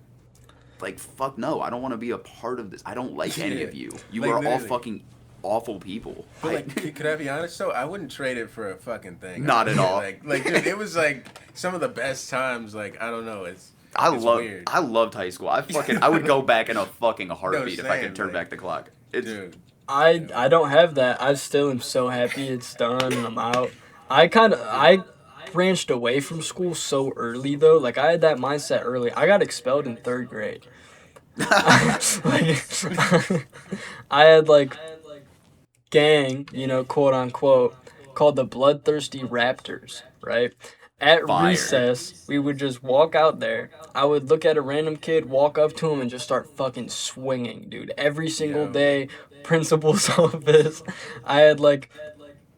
fuck no, I don't want to be a part of this. I don't like any Yeah, of you. You like, are all literally. fucking awful people. But like, could I be honest though? I wouldn't trade it for a fucking thing. Not at all. Like, dude, it was like some of the best times. Like, I don't know. It's weird. I loved high school. I would go back in a fucking heartbeat if I same, could turn like, back the clock. It's Dude, I don't have that. I still am so happy it's done and I'm out. I branched away from school so early though. Like I had that mindset early. I got expelled in 3rd grade. Like, I had like gang, quote unquote, called the Bloodthirsty Raptors, right? At Fire. recess, we would just walk out there. I would look at a random kid, walk up to him, and just start fucking swinging, dude. Every single Yo. day, principal's office.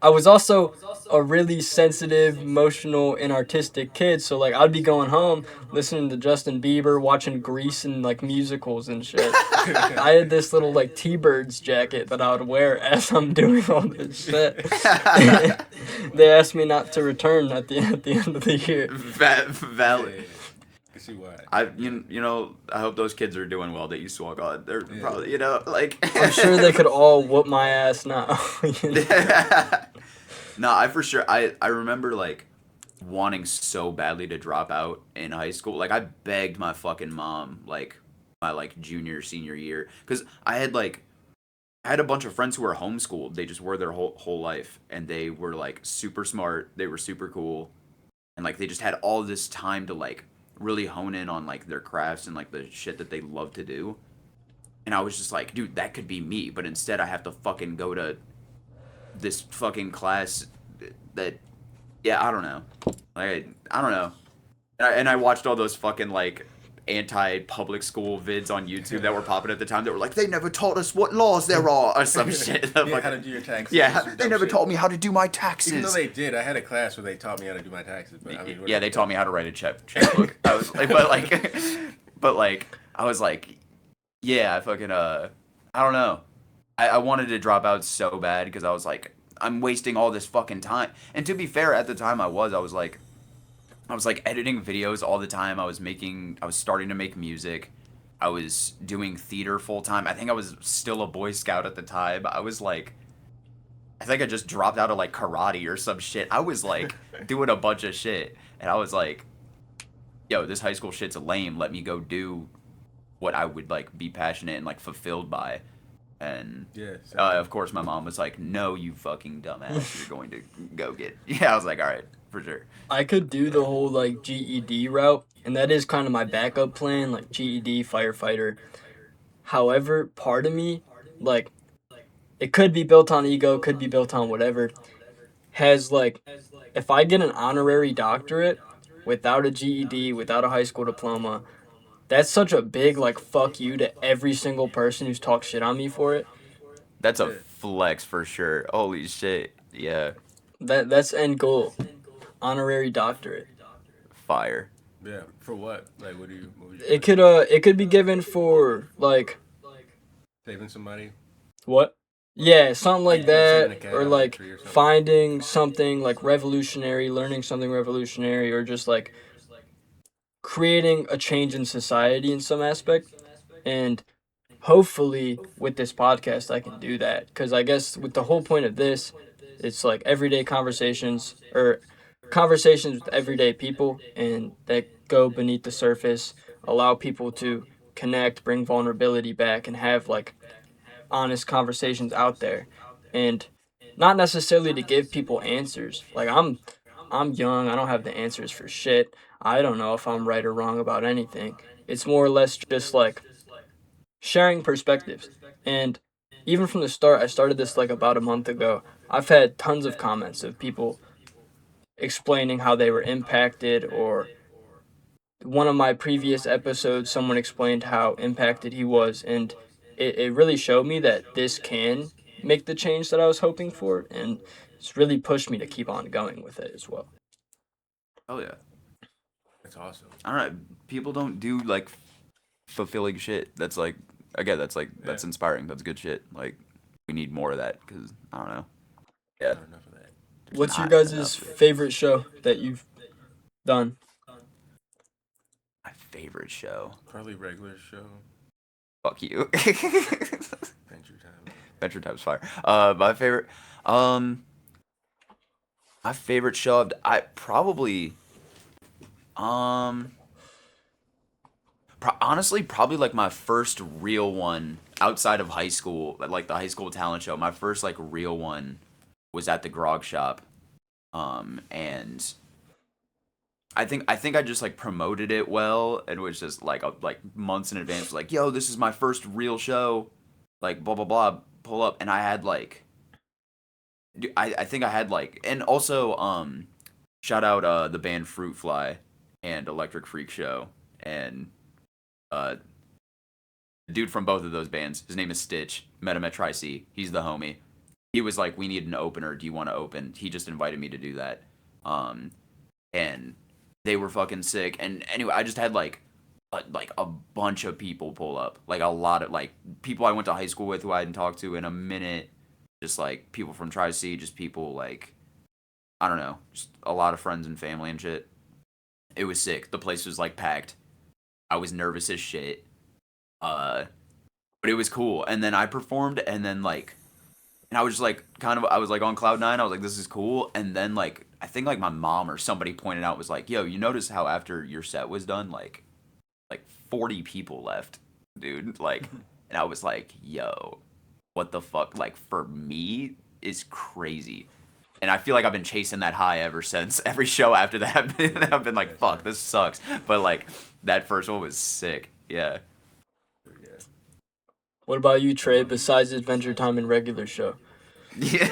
I was also a really sensitive, emotional, and artistic kid. So like I'd be going home listening to Justin Bieber, watching Grease and like musicals and shit. I had this little like T-Birds jacket that I would wear as I'm doing all this shit. They asked me not to return at the end of the year. Valid. yeah. I see why. I hope those kids are doing well that you swung on. They're probably, like. I'm sure they could all whoop my ass now. No, I remember like wanting so badly to drop out in high school. Like I begged my fucking mom like my like junior senior year because I had a bunch of friends who were homeschooled. They just were their whole life, and they were like super smart. They were super cool, and like they just had all this time to like really hone in on like their crafts and like the shit that they love to do. And I was just like, dude, that could be me, but instead I have to fucking go to this fucking class that, yeah, I don't know. Like, I don't know. And I watched all those fucking like anti-public school vids on YouTube that were popping at the time that were like, they never taught us what laws there are or some shit. Yeah, how to do your taxes. Yeah, they never taught me how to do my taxes. Even though they did, I had a class where they taught me how to do my taxes. But I mean, Yeah, they taught me how to write a checkbook. I was like, but I was like, yeah, I fucking I don't know. I wanted to drop out so bad because I was like, I'm wasting all this fucking time. And to be fair, at the time I was like editing videos all the time. I was starting to make music. I was doing theater full time. I think I was still a Boy Scout at the time. I think I just dropped out of like karate or some shit. I was like doing a bunch of shit. And I was like, yo, this high school shit's lame. Let me go do what I would like be passionate and like fulfilled by. And of course my mom was like, no, you fucking dumbass, you're going to go get. Yeah, I was like, all right, for sure. I could do the whole like GED route, and that is kind of my backup plan, like GED, firefighter. However, part of me, like, it could be built on ego, could be built on whatever, has like, if I get an honorary doctorate without a GED, without a high school diploma, that's such a big like fuck you to every single person who's talked shit on me for it. That's a flex for sure. Holy shit. Yeah. That's end goal. Honorary doctorate. Fire. Yeah. For what? Like, what do you? It could be given for like saving somebody. What? Yeah, something like that, Saving a cat or out of a like tree or something. finding something like revolutionary, learning something revolutionary, or just like creating a change in society in some aspect. And hopefully with this podcast I can do that, because I guess with the whole point of this, it's like everyday conversations or conversations with everyday people, and that go beneath the surface, allow people to connect, bring vulnerability back, and have like honest conversations out there. And not necessarily to give people answers. Like I'm young, I don't have the answers for shit. I don't know if I'm right or wrong about anything. It's more or less just like sharing perspectives. And even from the start, I started this like about a month ago. I've had tons of comments of people explaining how they were impacted, or one of my previous episodes, someone explained how impacted he was, and it really showed me that this can make the change that I was hoping for, and it's really pushed me to keep on going with it as well. Oh yeah. That's awesome. I don't know. People don't do like fulfilling shit. That's like again, that's inspiring. That's good shit. Like we need more of that because I don't know. Yeah. Not enough of that. There's What's your not guys' enough. favorite show that you've done? My favorite show. Probably regular show. Fuck you. Adventure Time. Adventure Time's fire. My favorite show. I probably honestly probably like my first real one outside of high school, like the high school talent show. My first like real one was at the Grog Shop, and I think I just like promoted it well, and was just like months in advance was like, yo, this is my first real show, like blah blah blah, pull up, and I had like, I think I had like, and also shout out the band Fruit Fly and Electric Freak Show, and the dude from both of those bands, his name is Stitch. Met him at Tri-C. He's the homie. He was like, we need an opener. Do you want to open? He just invited me to do that. And they were fucking sick. And anyway, I just had like a bunch of people pull up. Like a lot of like people I went to high school with who I hadn't talked to in a minute. Just like people from Tri-C, just people like, I don't know, just a lot of friends and family and shit. It was sick. The place was like packed. I was nervous as shit. But it was cool. And then I performed, and then like, and I was just like, I was like on cloud nine. I was like, this is cool. And then like, I think like my mom or somebody pointed out was like, yo, you notice how after your set was done, like 40 people left, dude. Like, and I was like, yo, what the fuck? Like for me is crazy. And I feel like I've been chasing that high ever since. Every show after that, I've been like, fuck, this sucks. But like, that first one was sick. Yeah. What about you, Trey, besides Adventure Time and regular show? Yeah.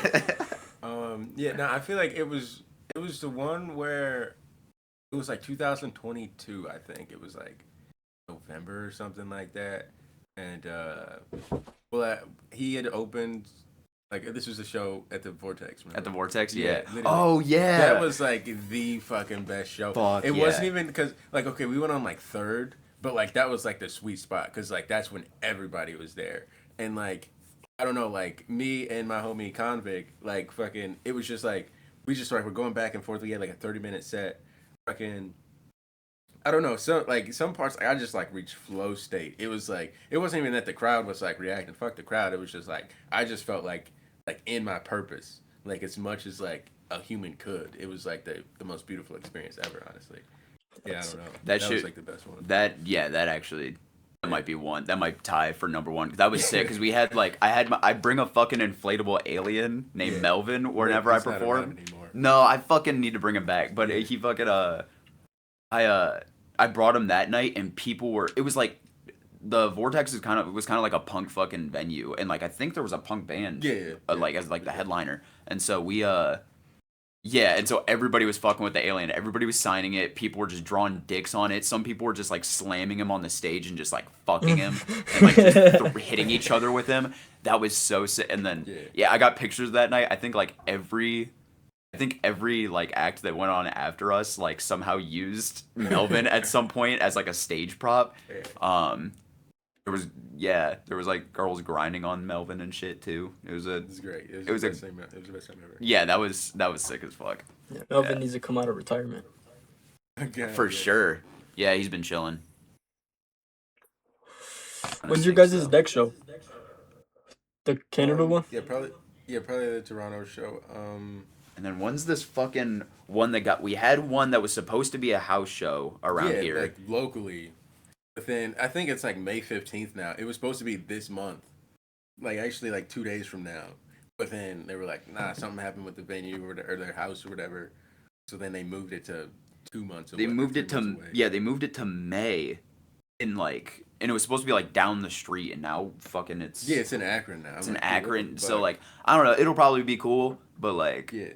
Yeah, no, I feel like it was the one where it was like 2022, I think. It was like November or something like that. And he had opened like this was a show at the Vortex, remember? At the Vortex, yeah. Literally. Oh yeah. That was like the fucking best show. Fuck, it yeah. wasn't even because like okay, we went on like third, but like that was like the sweet spot because like that's when everybody was there. And like I don't know, like me and my homie Convict, like fucking it was just like we just like we're going back and forth. We had like a 30-minute set. Fucking I don't know, some parts like, I just like reached flow state. It was like it wasn't even that the crowd was like reacting. Fuck the crowd. It was just like I just felt like in my purpose, like as much as like a human could. It was like the most beautiful experience ever, honestly. Yeah, I don't know. That was like the best one. That actually that might be one. That might tie for number one. That was sick because we had like I bring a fucking inflatable alien named Melvin whenever I perform. No, I fucking need to bring him back. But he fucking I brought him that night and people were. It was like the Vortex was kind of like a punk fucking venue, and like I think there was a punk band, like as like the headliner, and so we and so everybody was fucking with the alien, everybody was signing it, people were just drawing dicks on it, some people were just like slamming him on the stage and just like fucking him and like just hitting each other with him. That was so sick. And then I got pictures that night. I think every like act that went on after us like somehow used Melvin at some point as like a stage prop. There was like girls grinding on Melvin and shit too. It was great. It was the best time ever. Yeah, that was sick as fuck. Yeah, Melvin needs to come out of retirement. For sure. Yeah, he's been chilling. When's your guys' next show? The Canada one? Yeah, probably the Toronto show. And then when's this fucking one we had one that was supposed to be a house show around here. Like locally. But then I think it's like May 15th now. It was supposed to be this month. Like actually like 2 days from now. But then they were like, nah, something happened with the venue or their house or whatever. So then they moved it to 2 months away. They moved it to May. and it was supposed to be like down the street, and now fucking it's in Akron now. it's I'm in like, dude, what the Akron. So fuck? like I don't know, it'll probably be cool, but like Yeah,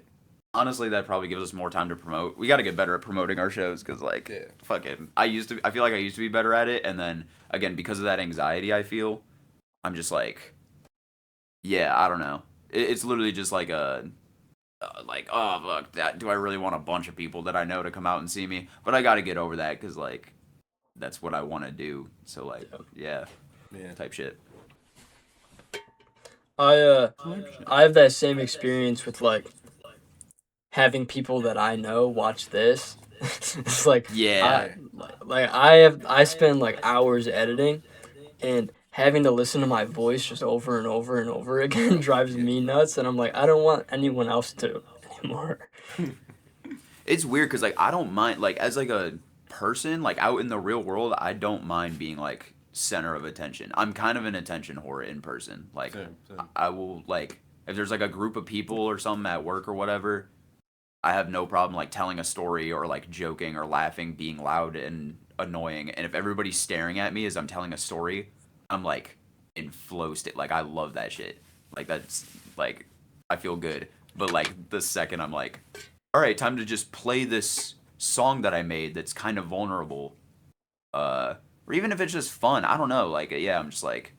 honestly, that probably gives us more time to promote. We got to get better at promoting our shows because like fucking I feel like I used to be better at it, and then again because of that anxiety I feel, I'm just like yeah, I don't know. It's literally just like like oh fuck that. Do I really want a bunch of people that I know to come out and see me? But I got to get over that because like that's what I want to do. So like yeah, yeah. type shit. I have that same experience with like having people that I know watch this. It's like Yeah, I spend like hours editing, and having to listen to my voice just over and over and over again drives me nuts, and I'm like, I don't want anyone else to anymore. it's weird because like I don't mind like as like a person like out in the real world I don't mind being like center of attention. I'm kind of an attention whore in person. Like Same. I will like if there's like a group of people or something at work or whatever, I have no problem like telling a story or like joking or laughing, being loud and annoying. And if everybody's staring at me as I'm telling a story, I'm like in flow state. Like I love that shit. Like that's like I feel good. But like the second I'm like, all right, time to just play this song that I made that's kind of vulnerable. Or even if it's just fun, I don't know. Like yeah, I'm just like,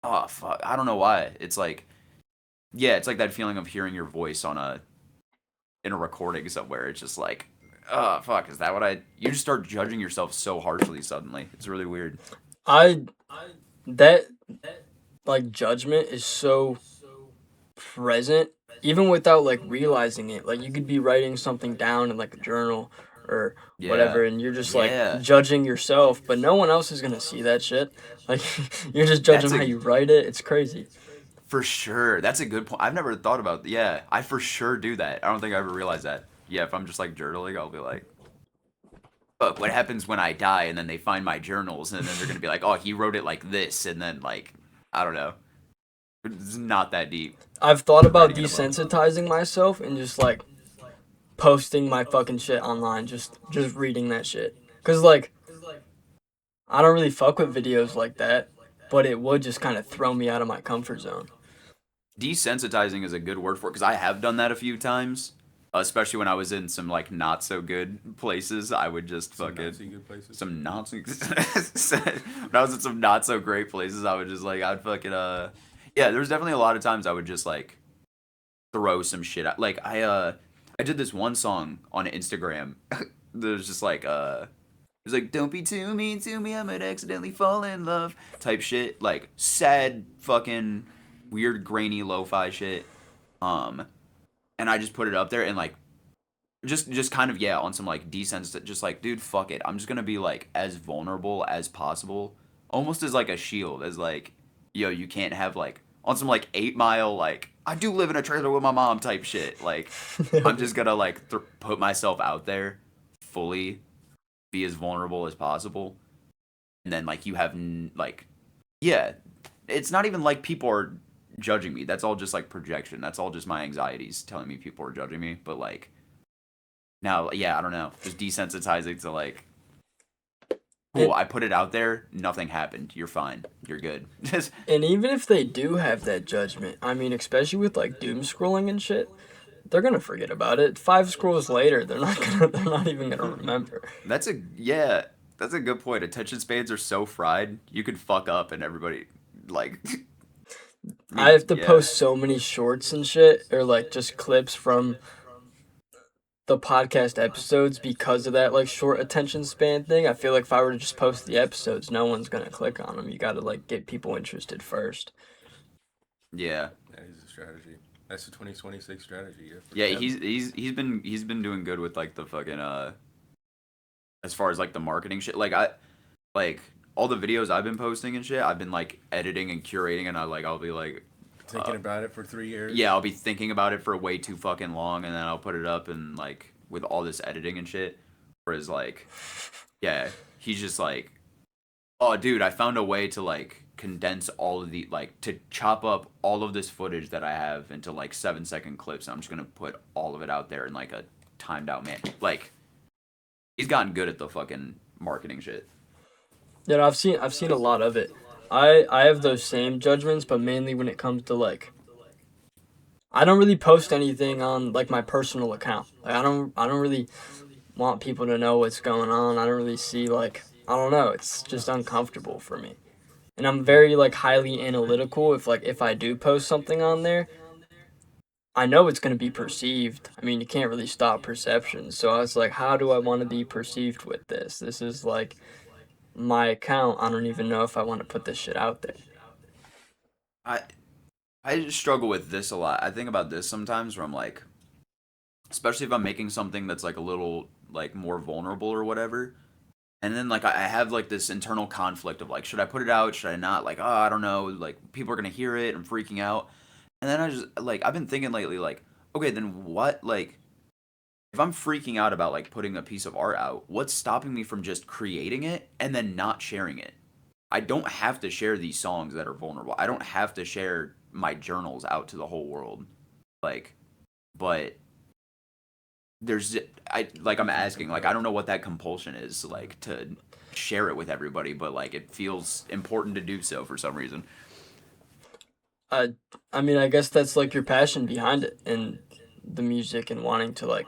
oh fuck, I don't know why. It's like yeah, it's like that feeling of hearing your voice on a in a recording somewhere. It's just like, oh fuck, is that what I? You just start judging yourself so harshly suddenly. It's really weird. I that like judgment is so present even without like realizing it. Like you could be writing something down in like a journal or Yeah, whatever, and you're just like yeah. judging yourself, but no one else is gonna see that shit. Like you're just judging That's how a you write it. It's crazy. for sure. That's a good point. I've never thought about. Yeah, I for sure do that. I don't think I ever realized that. Yeah, if I'm just like journaling, I'll be like, but what happens when I die and then they find my journals and then they're gonna be like, oh, he wrote it like this, and then like, I don't know. It's not that deep. I've thought about Writing in a book. desensitizing myself and just like posting my fucking shit online, just reading that shit. Cause like I don't really fuck with videos like that, but it would just kind of throw me out of my comfort zone. Desensitizing is a good word for it because I have done that a few times, especially when I was in some like not so good places. I would just Some fucking not so good places. some not so when I was in some not so great places. I would just like I'd fucking yeah. There's definitely a lot of times I would just like throw some shit out. Like I did this one song on Instagram. There's just like it was like don't be too mean to me, I might accidentally fall in love type shit. Like sad fucking weird grainy lo-fi shit. Um and I just put it up there and like just kind of yeah on some like decent just like dude fuck it. I'm just gonna be like as vulnerable as possible, almost as like a shield as like yo you can't have like on some like 8 Mile like I do live in a trailer with my mom type shit. Like I'm just gonna like put myself out there fully, be as vulnerable as possible, and then like you have like yeah, it's not even like people are judging me. That's all just like projection. That's all just my anxieties telling me people are judging me. But like now, yeah, I don't know, just desensitizing to like, cool, I put it out there, nothing happened. You're fine. You're good. And even if they do have that judgment, I mean, especially with like doom scrolling and shit, they're gonna forget about it. 5 scrolls later, they're not even gonna remember. That's a yeah. That's a good point. Attention spans are so fried. You could fuck up and everybody like. I have to Yeah. post so many shorts and shit, or like just clips from the podcast episodes because of that like short attention span thing. I feel like if I were to just post the episodes, no one's gonna click on them. You gotta like get people interested first. Yeah. That is a strategy. That's the 2026 strategy. Yeah. Yeah. Yep. He's been doing good with like the fucking as far as like the marketing shit. Like I like all the videos I've been posting and shit. I've been like editing and curating, and I'll be like Thinking about it for 3 years. yeah, I'll be thinking about it for way too fucking long, and then I'll put it up and like with all this editing and shit. Whereas like, yeah, he's just like, oh, dude, I found a way to like condense all of the like to chop up all of this footage that I have into like 7-second clips. And I'm just gonna put all of it out there in like a timed out man. Like, he's gotten good at the fucking marketing shit. Yeah, I've seen a lot of it. I have those same judgments, but mainly when it comes to like I don't really post anything on like my personal account. Like I don't really want people to know what's going on. I don't really see like I don't know. It's just uncomfortable for me. And I'm very like highly analytical if I do post something on there, I know it's going to be perceived. I mean, you can't really stop perception. So I was like, how do I want to be perceived with this? This is like my account. I don't even know if I want to put this shit out there. I I just struggle with this a lot. I think about this sometimes where I'm like, especially if I'm making something that's like a little like more vulnerable or whatever. And then like I have like this internal conflict of like, should I put it out? Should I not? Like, oh, I don't know. Like people are gonna hear it. I'm freaking out. And then I just like I've been thinking lately like, okay, then what? Like if I'm freaking out about like putting a piece of art out, what's stopping me from just creating it and then not sharing it? I don't have to share these songs that are vulnerable. I don't have to share my journals out to the whole world. Like, but there's I like I'm asking like I don't know what that compulsion is like to share it with everybody, but like it feels important to do so for some reason. I I mean, I guess that's like your passion behind it and the music and wanting to like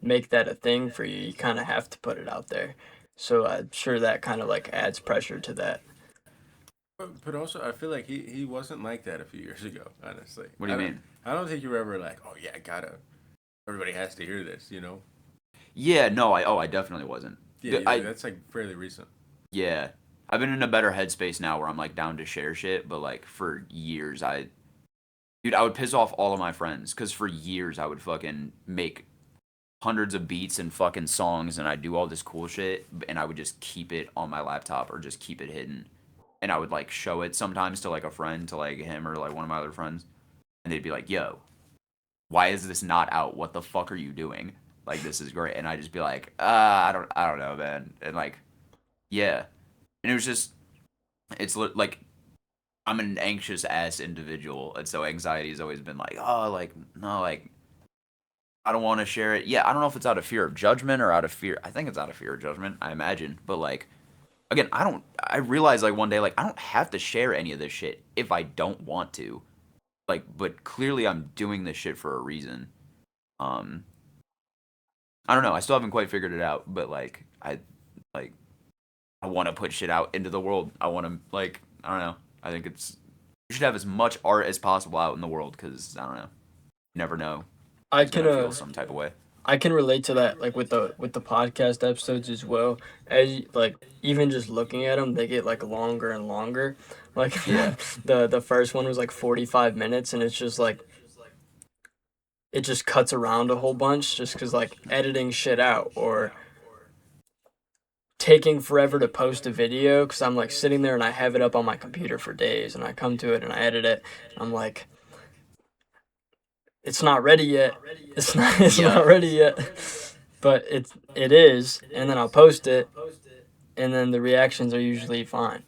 make that a thing for you. You kind of have to put it out there. So I'm sure that kind of like adds pressure to that. But also, I feel like he wasn't like that a few years ago. Honestly, What do you mean? I don't think you were ever like, oh yeah, I gotta. Everybody has to hear this, you know. Yeah, no, I definitely wasn't. Yeah, I that's like fairly recent. yeah. I've been in a better headspace now where I'm like down to share shit, but like for years I would piss off all of my friends cuz for years I would fucking make hundreds of beats and fucking songs and I'd do all this cool shit and I would just keep it on my laptop or just keep it hidden. And I would like show it sometimes to like a friend, to like him or like one of my other friends, and they'd be like, "Yo, why is this not out? What the fuck are you doing? Like this is great." And I'd just be like, I don't know, man." And like, yeah. And it was just like I'm an anxious ass individual, and so anxiety has always been like, "Oh, like no, like I don't want to share it." Yeah, I don't know if it's out of fear of judgment or out of fear. I think it's out of fear of judgment, I imagine. But like again, I realized like one day like I don't have to share any of this shit if I don't want to. Like but clearly I'm doing this shit for a reason. Um I don't know. I still haven't quite figured it out, but like I want to put shit out into the world. I want to like I don't know. I think it's you should have as much art as possible out in the world cuz I don't know. You never know. I It's going can to feel some type of way. I can relate to that like with the podcast episodes as well. Like even just looking at them, they get like longer and longer. Like Yeah. the first one was like 45 minutes and it's just like it just cuts around a whole bunch just cuz like editing shit out or taking forever to post a video cuz I'm like sitting there and I have it up on my computer for days and I come to it and I edit it. And I'm like it's not ready yet. It's Yeah. not ready yet. But it is and then I'll post it and then the reactions are usually fine.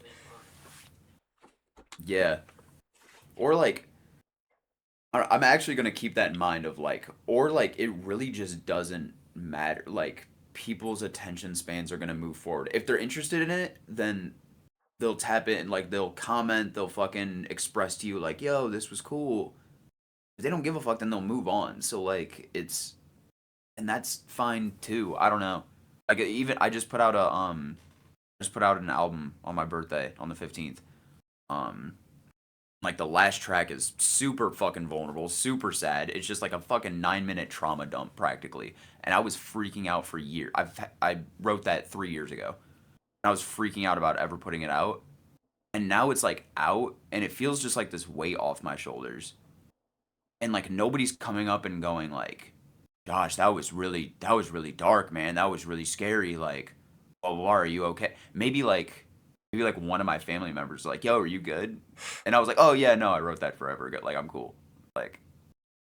Yeah. Or like I'm actually gonna keep that in mind of like, or like it really just doesn't matter. Like people's attention spans are gonna move forward. If they're interested in it, then they'll tap in, like they'll comment, they'll fucking express to you like, "Yo, this was cool." If they don't give a fuck, then they'll move on. So like it's, and that's fine too. I don't know. Like even I just put out an album on my birthday on the 15th. Um, like the last track is super fucking vulnerable, super sad. It's just like a fucking 9 minute trauma dump practically, and I was freaking out for years. I wrote that 3 years ago. And I was freaking out about ever putting it out, and now it's like out, and it feels just like this weight off my shoulders, and like nobody's coming up and going like, "Gosh, that was really dark, man. That was really scary." Like, "Oh, are you okay?" Maybe like one of my family members like, "Yo, are you good?" And I was like, "Oh yeah, no, I wrote that forever ago. Like, I'm cool." Like,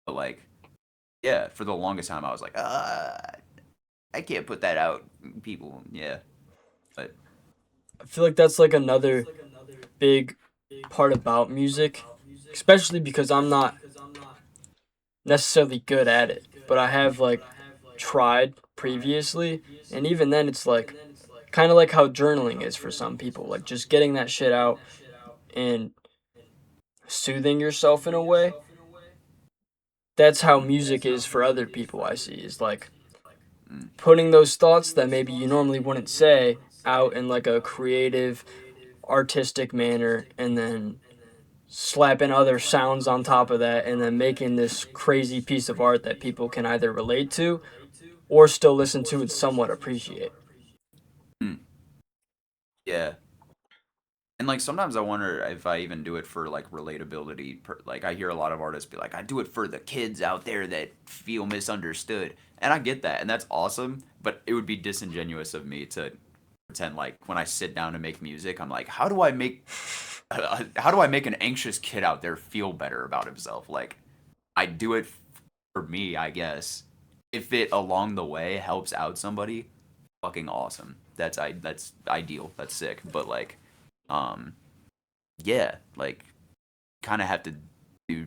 but like, yeah, for the longest time I was like, I can't put that out, people. Yeah, but I feel like that's like another big part about music, especially because I'm not necessarily good at it, but I have like tried previously, and even then it's like kind of like how journaling is for some people, like just getting that shit out and soothing yourself in a way. That's how music is for other people, I see, is like putting those thoughts that maybe you normally wouldn't say out in like a creative, artistic manner, and then slapping other sounds on top of that, and then making this crazy piece of art that people can either relate to or still listen to and somewhat appreciate. Yeah. And like sometimes I wonder if I even do it for like relatability. Like I hear a lot of artists be like, I do it for the kids out there that feel misunderstood. And I get that, and that's awesome. But it would be disingenuous of me to pretend like when I sit down to make music, I'm like, how do I make an anxious kid out there feel better about himself? Like I do it for me, I guess. If it along the way helps out somebody, fucking awesome. That's ideal. That's sick. But like, yeah, like, kind of have to do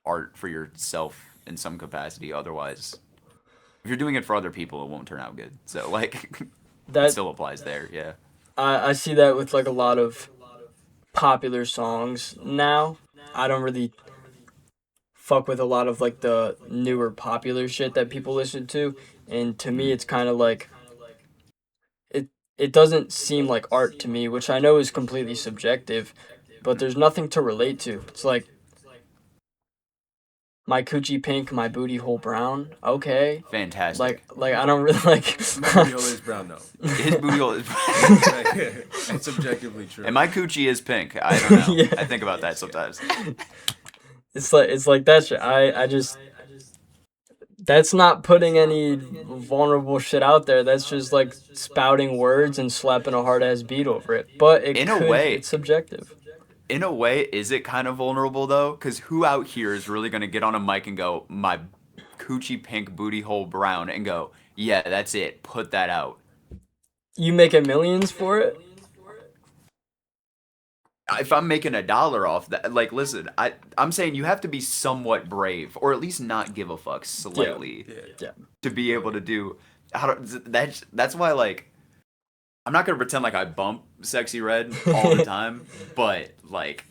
art for yourself in some capacity. Otherwise, if you're doing it for other people, it won't turn out good. So like, it That still applies there. Yeah. I see that with like a lot of popular songs now. I don't really fuck with a lot of like the newer popular shit that people listen to, and to me it's kind of like it doesn't seem like art to me, which I know is completely subjective, but there's nothing to relate to. It's like my coochie pink, my booty hole brown. Okay. Fantastic. Like I don't really like My booty hole is brown though. His booty hole is. It's objectively true. And my coochie is pink. I don't know. Yeah. I think about that sometimes. It's like that shit. I just that's not putting any vulnerable shit out there. That's just like spouting words and slapping a hard ass beat over it. But In a way, it's subjective. In a way, is it kind of vulnerable though? Because who out here is really gonna get on a mic and go, my coochie pink, booty hole brown, and go, yeah, that's it. Put that out. You making millions for it? If I'm making $1 off that, like, listen, I'm saying you have to be somewhat brave, or at least not give a fuck slightly, Yeah. to be able to do. That's why, like, I'm not gonna pretend like I bump Sexy Red all the time, but like,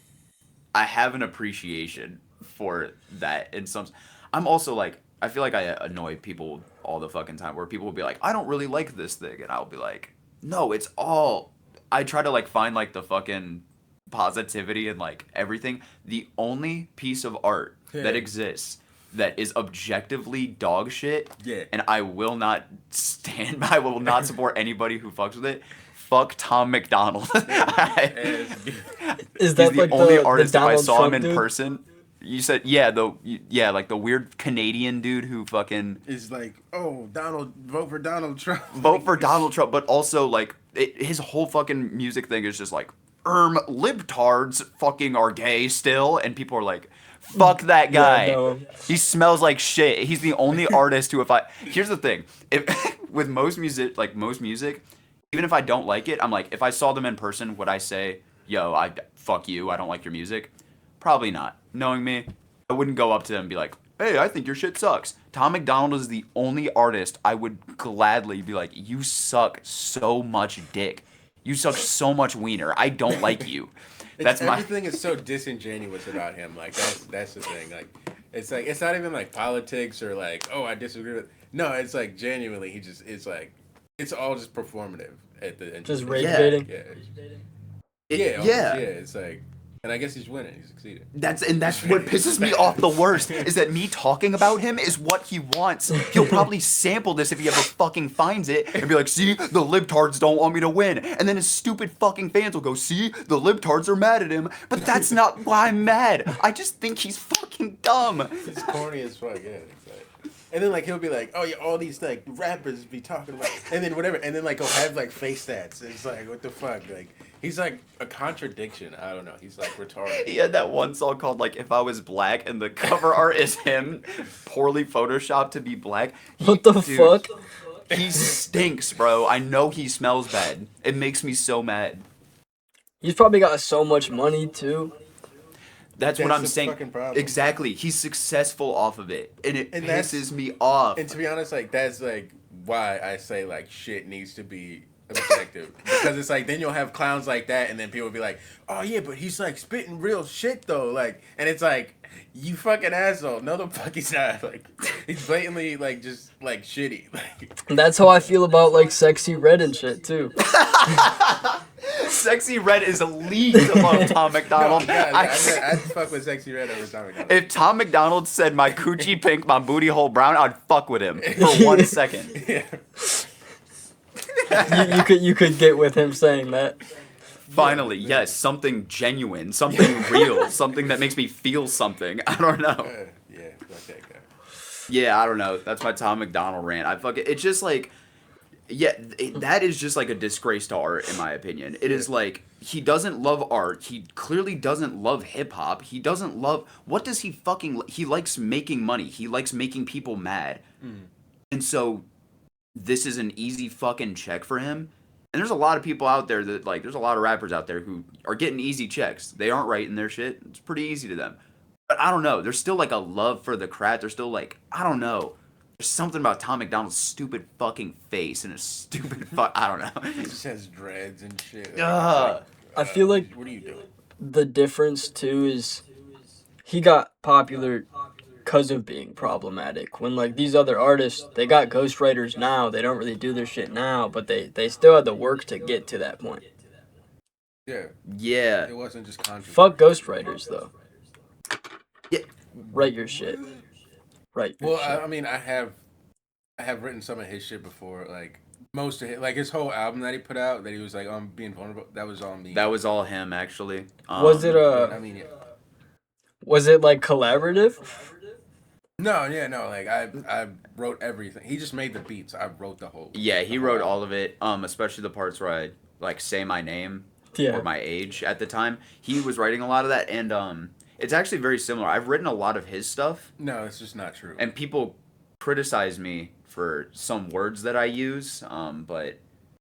I have an appreciation for that. In some, I'm also like, I feel like I annoy people all the fucking time, where people will be like, I don't really like this thing, and I'll be like, no, it's all. I try to like find like the fucking positivity and like everything. The only piece of art that exists that is objectively dog shit, and I will not support anybody who fucks with it. Fuck Tom McDonald. Is that He's like the only the artist if I Donald saw Trump him in dude? person. You said like the weird Canadian dude who fucking It's like, oh, vote for Donald Trump. vote for Donald Trump, but also like his whole fucking music thing is just like, libtards fucking are gay still, and people are like, fuck that guy. Yeah, no. He smells like shit. He's the only artist who, here's the thing, if with most music, even if I don't like it, I'm like, if I saw them in person, would I say, yo, fuck you, I don't like your music? Probably not. Knowing me, I wouldn't go up to them and be like, hey, I think your shit sucks. Tom McDonald is the only artist I would gladly be like, you suck so much dick. You suck so much wiener. I don't like you. Everything is so disingenuous about him. Like that's the thing. Like it's not even like politics or like, oh, I disagree with. No, it's like genuinely it's like it's all just performative at the end. Just rage baiting. Yeah. It's like, and I guess he's winning. He's succeeding. That's what pisses me off the worst, is that me talking about him is what he wants. He'll probably sample this if he ever fucking finds it and be like, see, the libtards don't want me to win. And then his stupid fucking fans will go, see, the libtards are mad at him. But that's not why I'm mad. I just think he's fucking dumb. He's corny as fuck, yeah. It's like, and then like he'll be like, oh yeah, all these like rappers be talking about, and then whatever, and then like he'll have like face stats. It's like, what the fuck, like. He's like a contradiction. I don't know. He's like retarded. He had that one song called like If I Was Black, and the cover art is him poorly photoshopped to be black. What the fuck? He stinks, bro. I know he smells bad. It makes me so mad. He's probably got so much money too. That's what I'm the saying. fucking problem. Exactly. He's successful off of it, and it And pisses me off. And to be honest, like that's like why I say like shit needs to be objective because it's like then you'll have clowns like that, and then people will be like, "Oh yeah, but he's like spitting real shit though," like, and it's like, you fucking asshole. No, the fuck he's not. Like, he's blatantly like just like shitty. Like, That's how I feel about like Sexy Red and shit too. Sexy Red is elite above Tom McDonald. no, I'd fuck with Sexy Red over Tom McDonald. If Tom McDonald said my coochie pink, my booty hole brown, I'd fuck with him for 1 second. Yeah. you could get with him saying that. Finally, yes, something genuine, something real, something that makes me feel something. I don't know. Yeah, fuck that guy. Yeah, I don't know. That's my Tom McDonald rant. It's just like, yeah, that is just like a disgrace to art, in my opinion. It is like, he doesn't love art. He clearly doesn't love hip hop. He doesn't love, what does he fucking, he likes making money. He likes making people mad. And so, this is an easy fucking check for him. And there's a lot of people out there that, like, there's a lot of rappers out there who are getting easy checks. They aren't writing their shit. It's pretty easy to them. But I don't know. There's still, like, a love for the craft. There's still, like, I don't know. There's something about Tom McDonald's stupid fucking face and his stupid I don't know. He just has dreads and shit. I feel like what are you doing? the difference too is he got popular because of being problematic. When like these other artists, they got ghostwriters now. They don't really do their shit now, but they still had the work to get to that point. Yeah. Yeah. It wasn't just controversial. Fuck ghostwriters though. Yeah. Write your shit. Write your Well, shit. I mean, I have written some of his shit before. Like most of like his whole album that he put out, that he was like, "I'm being vulnerable." That was all me. That was all him, actually. Was it I mean, yeah. Was it like collaborative? No, yeah, no. Like I wrote everything. He just made the beats. I wrote the whole. Yeah, he wrote all of it, especially the parts where I, like, say my name Yeah. or my age at the time. He was writing a lot of that, and it's actually very similar. I've written a lot of his stuff, No, it's just not true. and people criticize me for some words that I use, but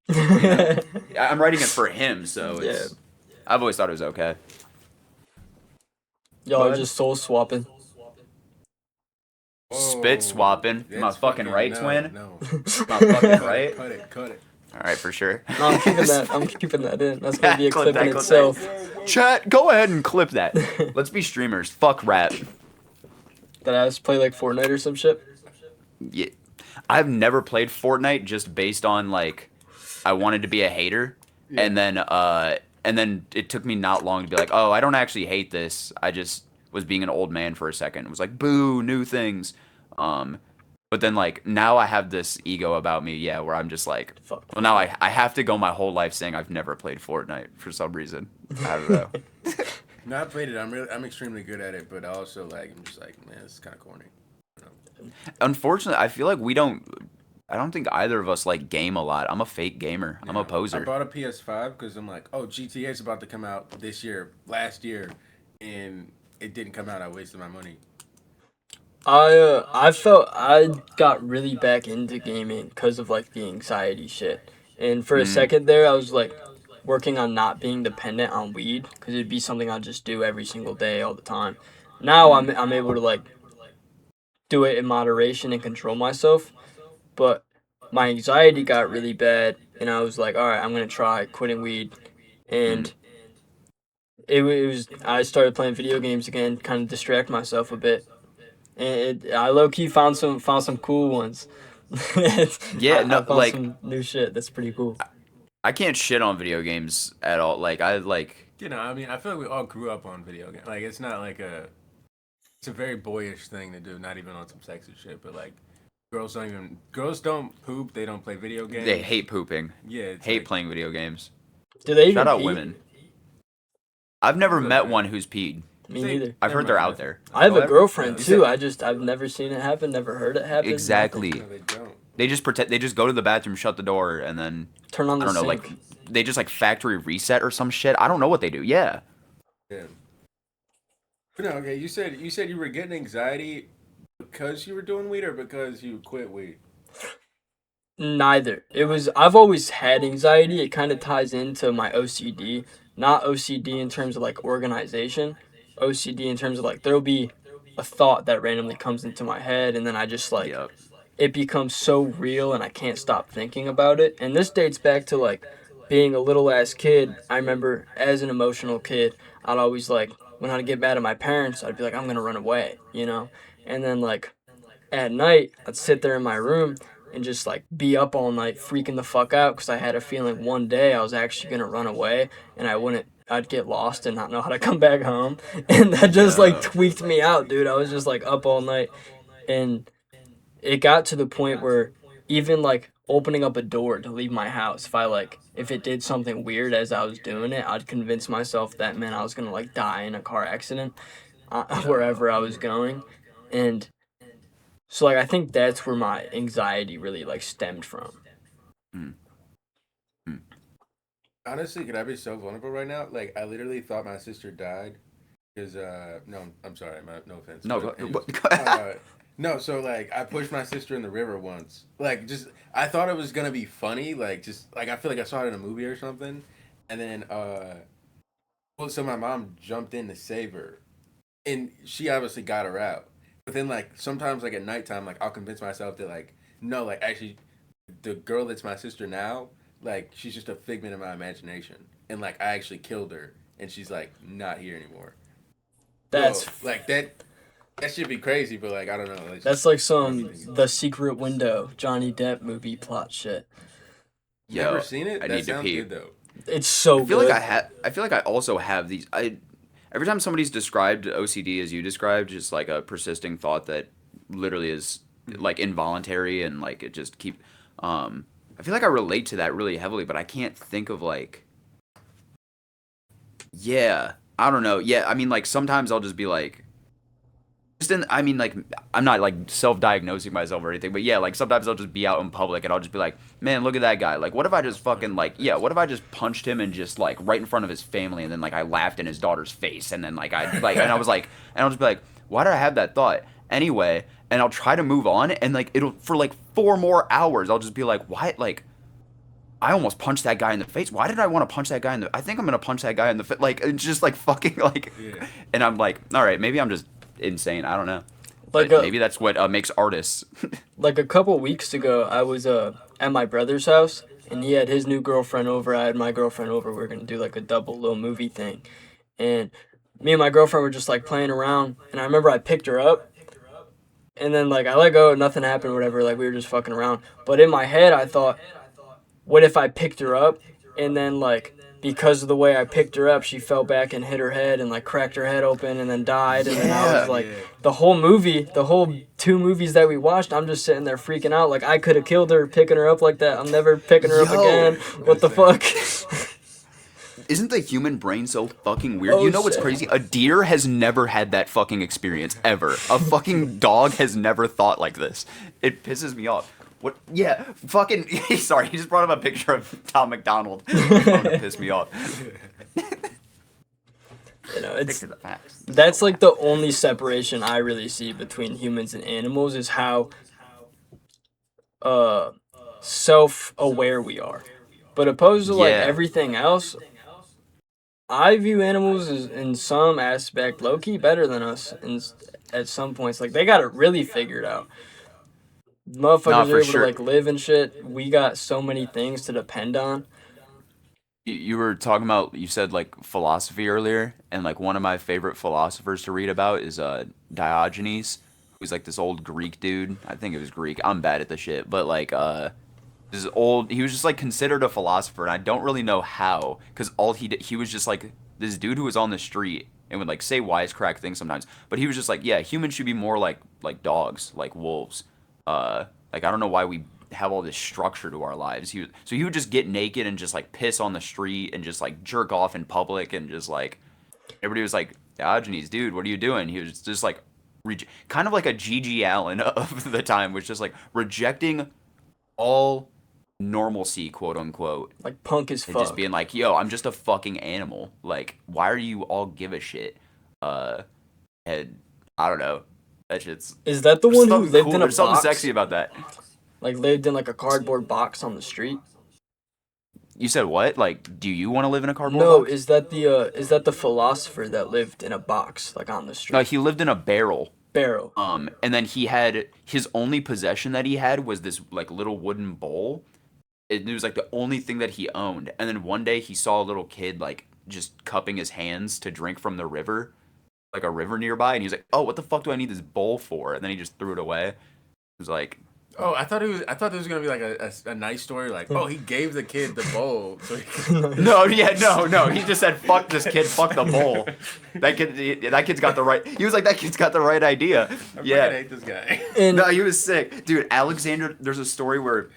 I'm writing it for him, so it's, I've always thought it was okay. Y'all are just soul swapping. Spit swapping. That's My fucking right, no, twin? No. My fucking right? Cut it. Alright, for sure. No, I'm keeping that in. That's gonna be a Clip clip in that, clip itself. Chat, go ahead and clip that. Let's be streamers. Fuck rap. That I just play like Fortnite or some shit. Yeah. I've never played Fortnite just based on, like, I wanted to be a hater, and then it took me not long to be like, oh, I don't actually hate this. I just was being an old man for a second. It was like, boo, new things. But then, like, now I have this ego about me, where I'm just like, Fuck. well, now I have to go my whole life saying I've never played Fortnite for some reason. I don't know. No, I played it. I'm extremely good at it, but also like I'm just like, man, this is kind of corny. Unfortunately, I feel like I don't think either of us like game a lot. I'm a fake gamer. I'm a poser. I bought a PS5 because I'm like, oh, GTA is about to come out last year, and it didn't come out. I wasted my money. I felt I got really back into gaming because of like the anxiety shit, and for a second there, I was like working on not being dependent on weed because it'd be something I'd just do every single day all the time. Now I'm able to like do it in moderation and control myself, but my anxiety got really bad, and I was like, all right, I'm gonna try quitting weed, and it was I started playing video games again, kind of distract myself a bit. And I low key found some cool ones. I found like some new shit. That's pretty cool. I can't shit on video games at all. Like I like. You know, I mean, I feel like we all grew up on video games. Like it's not like it's a very boyish thing to do. Not even on some sexy shit, but like girls don't poop. They don't play video games. They hate pooping. Yeah, hate playing video games. Do they even Shout out pee? women. I've never met one who's peed. Me neither. I've heard they're out there. I have a girlfriend Yeah. too. I've never seen it happen. Never heard it happen. Exactly. No, they don't. They just pretend. They just go to the bathroom, shut the door, and then Turn on the I don't know, sink. like they just like factory reset or some shit. I don't know what they do. Yeah. Yeah. But no, okay. You said you were getting anxiety because you were doing weed or because you quit weed. Neither. I've always had anxiety. It kind of ties into my OCD. Not OCD in terms of like organization. OCD in terms of like there'll be a thought that randomly comes into my head, and then I just like Yep. it becomes so real and I can't stop thinking about it. And this dates back to like being a little ass kid. I remember as an emotional kid, I'd always like when I'd get mad at my parents, I'd be like, I'm gonna run away, you know? And then like at night, I'd sit there in my room and just like be up all night freaking the fuck out because I had a feeling one day I was actually gonna run away and I'd get lost and not know how to come back home. And that just like Yeah. tweaked me out, dude. I was just like up all night. And it got to the point where even like opening up a door to leave my house, if it did something weird as I was doing it, I'd convince myself that meant I was gonna like die in a car accident wherever I was going. And so like I think that's where my anxiety really like stemmed from. Mm. Mm. Honestly, could I be so vulnerable right now? Like, I literally thought my sister died because, no, I'm sorry, no offense. No, But anyways, go, no, so, like, I pushed my sister in the river once. Like, just, I thought it was gonna be funny. Like, just, like, I feel like I saw it in a movie or something. And then, well, so my mom jumped in to save her. And she obviously got her out. But then, like, sometimes, like, at nighttime, like, I'll convince myself that, like, no, like, actually, the girl that's my sister now, like, she's just a figment of my imagination. And, like, I actually killed her. And she's, like, not here anymore. That's So, like, that should be crazy, but, like, I don't know. that's like some The Secret Window Johnny Depp movie plot shit. Never yo, seen it? I That need to sounds pee. good, though. It's so I feel good. like I feel like I also have these. Every time somebody's described OCD as you described, just like a persisting thought that literally is like involuntary and like it just keep. I feel like I relate to that really heavily, but I can't think of like. Yeah, I don't know. Yeah, I mean, like sometimes I'll just be like, I mean, like, I'm not like self-diagnosing myself or anything, but yeah, like sometimes I'll just be out in public and I'll just be like, man, look at that guy. Like, what if I just fucking like, yeah, what if I just punched him and just like right in front of his family and then like I laughed in his daughter's face and then like I like and I was like, and I'll just be like, why did I have that thought anyway? And I'll try to move on and like it'll for like 4 more hours I'll just be like, why like. I almost punched that guy in the face. Why did I want to punch that guy in the? I think I'm gonna punch that guy in the face. Like it's just like fucking like, Yeah. and I'm like, all right, maybe I'm just insane. I don't know. Like But maybe that's what makes artists. like a couple weeks ago, I was at my brother's house, and he had his new girlfriend over. I had my girlfriend over. We were gonna do like a double little movie thing, and me and my girlfriend were just like playing around. And I remember I picked her up, and then like I let go, nothing happened, whatever. Like we were just fucking around. But in my head, I thought, what if I picked her up, and then like because of the way I picked her up, she fell back and hit her head and like cracked her head open and then died. And then I was Yeah. like, the whole movie, the whole 2 movies that we watched, I'm just sitting there freaking out. Like I could have killed her picking her up like that. I'm never picking her up Yo. again. What the fuck? Isn't the human brain so fucking weird? Oh, You know what's shit. crazy? A deer has never had that fucking experience ever. A fucking dog has never thought like this. It pisses me off. What? Yeah, fucking. Sorry, he just brought up a picture of Tom McDonald. That pissed me off. You know, it's Stick to the facts. that's like the only separation I really see between humans and animals is how self-aware we are. But opposed to like Yeah. everything else, I view animals as in some aspect low-key better than us at some points. Like they got it really figured out. Motherfuckers Nah, are for able sure. to like live and shit. We got so many things to depend on. You were talking about, you said like philosophy earlier, and like one of my favorite philosophers to read about is Diogenes, who's like this old Greek dude. I think it was Greek. I'm bad at the shit, but like this old, he was just like considered a philosopher, and I don't really know how, because all he did, he was just like this dude who was on the street and would like say wisecrack things sometimes, but he was just like, yeah, humans should be more like dogs, like wolves. Like I don't know why we have all this structure to our lives. He would just get naked and just like piss on the street and just like jerk off in public and just like everybody was like, Diogenes, dude, what are you doing? He was just like kind of like a Gigi Allen of the time, was just like rejecting all normalcy, quote unquote, Like punk as and fuck. just being like, yo, I'm just a fucking animal. Like, why are you all give a shit? And I don't know. That shit's Is that the one who something lived cool. in a There's something box? sexy about that. Like lived in like a cardboard box on the street? You said what? Like, do you want to live in a cardboard No, box? is that the philosopher that lived in a box like on the street? No, he lived in a barrel. Barrel. And then he had his only possession that he had was this like little wooden bowl. It was like the only thing that he owned. And then one day he saw a little kid like just cupping his hands to drink from the river, like a river nearby, and he was like, "Oh, what the fuck do I need this bowl for?" And then he just threw it away. It was like, oh, I thought there was gonna be like a nice story, like, oh, he gave the kid the bowl. So no. He just said, "Fuck this kid, fuck the bowl." That kid's got the right. He was like, that kid's got the right idea. I hate this guy. No, he was sick, dude. Alexander. There's a story where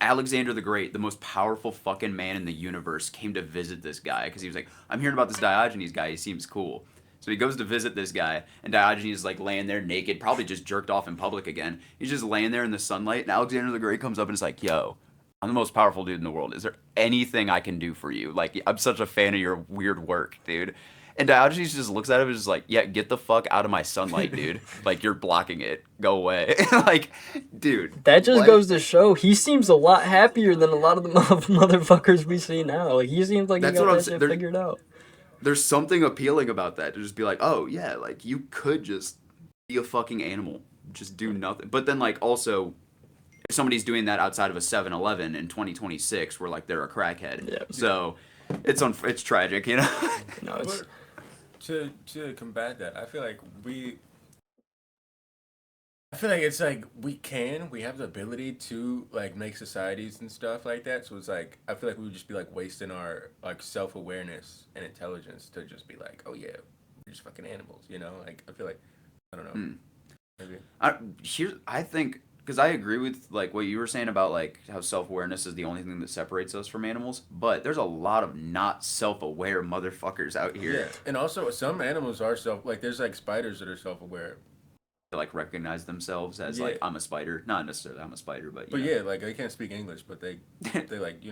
Alexander the Great, the most powerful fucking man in the universe, came to visit this guy because he was like, "I'm hearing about this Diogenes guy. He seems cool." So he goes to visit this guy, and Diogenes is like laying there naked, probably just jerked off in public again. He's just laying there in the sunlight, and Alexander the Great comes up and is like, "Yo, I'm the most powerful dude in the world. Is there anything I can do for you? Like, I'm such a fan of your weird work, dude." And Diogenes just looks at him and is just like, "Yeah, get the fuck out of my sunlight, dude. Like, you're blocking it. Go away." Like, dude. That just what? goes to show he seems a lot happier than a lot of the motherfuckers we see now. Like, he seems like he got that shit figured out. There's something appealing about that, to just be like, oh yeah, like you could just be a fucking animal, just do nothing. But then like also, if somebody's doing that outside of a 7-Eleven in 2026, we're like, they're a crackhead. Yeah. So it's tragic, you know. No, it's to combat that, I feel like it's like we have the ability to like make societies and stuff like that. So it's like I feel like we would just be like wasting our like self-awareness and intelligence to just be like, oh yeah, we're just fucking animals, you know? Like I feel like I don't know. Maybe. I think because I agree with like what you were saying about like how self-awareness is the only thing that separates us from animals, but there's a lot of not self-aware motherfuckers out here. Yeah, and also some animals are like there's like spiders that are self-aware. Like recognize themselves as like I'm a spider, not necessarily I'm a spider, but yeah, like they can't speak English, but they like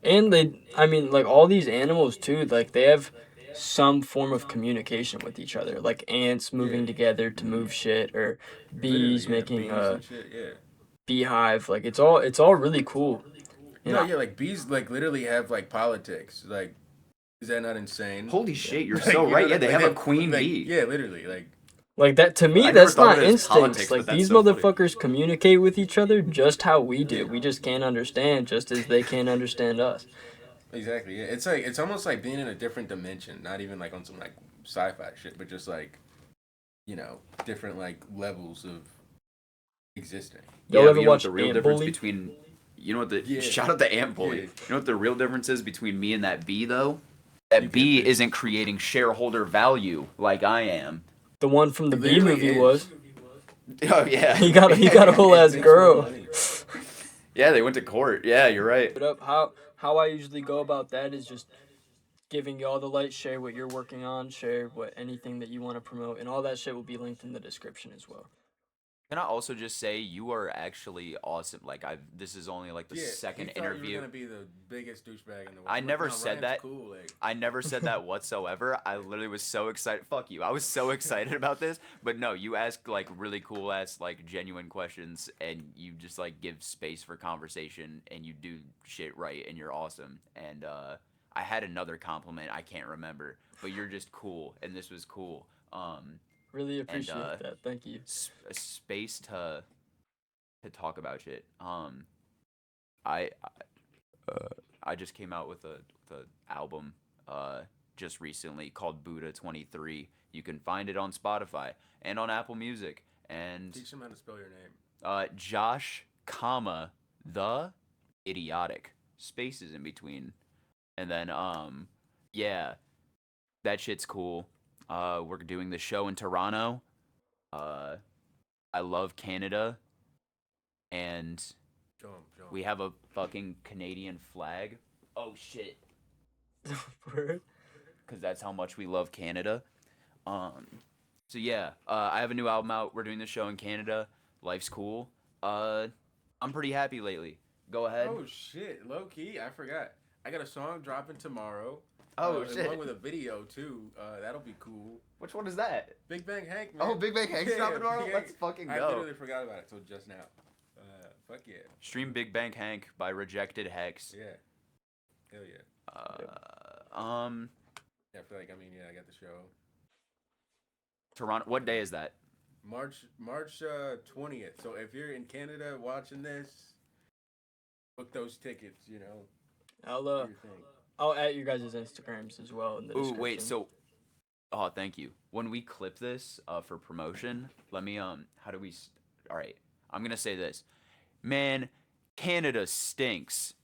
and I mean like all these animals too, like they have some form of communication with each other, like ants moving together to move shit, or bees making a beehive. Like it's all really cool. Like bees like literally have like politics. Like, is that not insane? Holy shit, you're so right. Yeah, they have a queen bee. Yeah, literally like that, to me, that's not instincts. Like, these motherfuckers communicate with each other just how we do. We just can't understand just as they can't understand us. Exactly, yeah. It's like, it's almost like being in a different dimension. Not even like on some like sci-fi shit, but just like, you know, different like levels of existing. Y'all ever watch the real difference between, you know what the, shout out the ant bully. Yeah. You know what the real difference is between me and that bee though? That bee isn't creating shareholder value like I am. The one from the Bee movie was. Oh yeah. He got a whole ass girl. Yeah, they went to court. Yeah, you're right. But how I usually go about that is just giving y'all the light, share what you're working on, share anything that you want to promote, and all that shit will be linked in the description as well. Can I also just say you are actually awesome? Like this is only like the second interview. You're gonna be the biggest douchebag in the world. I never said that. Cool, like. I never said that whatsoever. I literally was so excited. Fuck you. I was so excited about this. But no, you ask like really cool ass like genuine questions, and you just like give space for conversation, and you do shit right, and you're awesome. And I had another compliment I can't remember, but you're just cool, and this was cool. Really appreciate that. Thank you. A space to talk about shit. I just came out with a album just recently called Buddha 23. You can find it on Spotify and on Apple Music. And teach them how to spell your name. Josh, comma the Idiotic, spaces in between, and then yeah, that shit's cool. We're doing the show in Toronto. I love Canada. And we have a fucking Canadian flag. Oh, shit. Because that's how much we love Canada. So, yeah, I have a new album out. We're doing the show in Canada. Life's cool. I'm pretty happy lately. Go ahead. Oh, shit. Low key, I forgot. I got a song dropping tomorrow. Oh, shit. Along with a video, too. That'll be cool. Which one is that? Big Bang Hank, man. Oh, Big Bang Hank's dropping tomorrow? Let's fucking go. I literally forgot about it till just now. Fuck yeah. Stream Big Bang Hank by RejectedHex. Yeah. Hell yeah. Yeah, I feel like, I got the show. Toronto. What day is that? March 20th. So if you're in Canada watching this, book those tickets. You know. I'll add your guys' Instagrams as well in the description. Ooh, wait. So, oh, thank you. When we clip this for promotion, let me How do we? All right. I'm gonna say this, man. Canada stinks.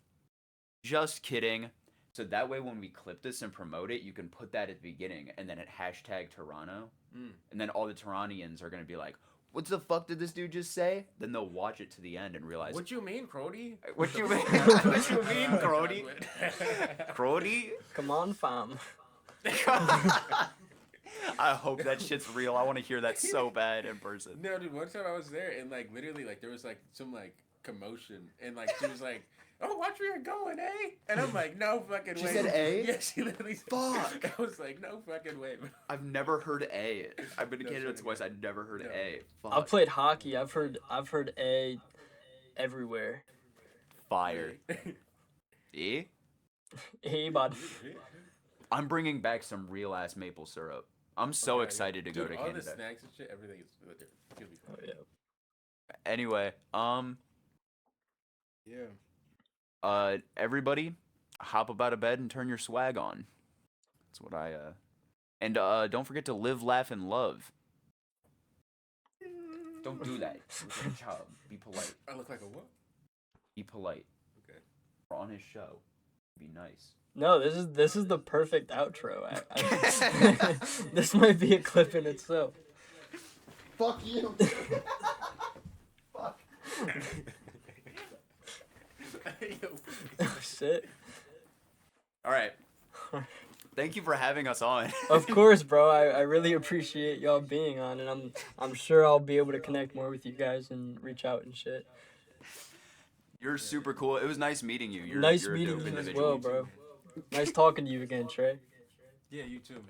Just kidding. So that way, when we clip this and promote it, you can put that at the beginning, and then at hashtag Toronto, and then all the Torontians are gonna be like, "What the fuck did this dude just say?" Then they'll watch it to the end and realize. What you mean, Crody? What you mean? What you mean, Crody? Crody? Come on, fam. I hope that shit's real. I want to hear that so bad in person. No, dude. One time I was there, and like literally, like there was like some like commotion, and like she was like, "Oh, watch where you're going, eh?" And I'm like, "No fucking way." She said A? Yeah, she literally said, Fuck. I was like, "No fucking way." I've never heard A. I've been to No, Canada sorry, twice. I've never heard No. A. Fuck. I've played hockey. I've heard A everywhere. Fire. E? Hey, bud. I'm bringing back some real ass maple syrup. I'm so Okay. excited to Dude, go to all Canada. the snacks and shit, everything is it's gonna be fun. Oh yeah. Anyway, Yeah. Everybody, hop up out of bed and turn your swag on. That's what I And don't forget to live, laugh, and love. Don't do that. You look like a child. Be polite. I look like a what? Be polite. Okay. We're on his show. Be nice. No, this is the perfect outro. This might be a clip in itself. Fuck you. Fuck. Oh, shit. All right. Thank you for having us on. Of course, bro. I really appreciate y'all being on, and I'm sure I'll be able to connect more with you guys and reach out and shit. You're super cool. It was nice meeting you. You're Nice a meeting dope you as individual. well, bro. Nice talking to you again, Trey. Yeah, you too, man.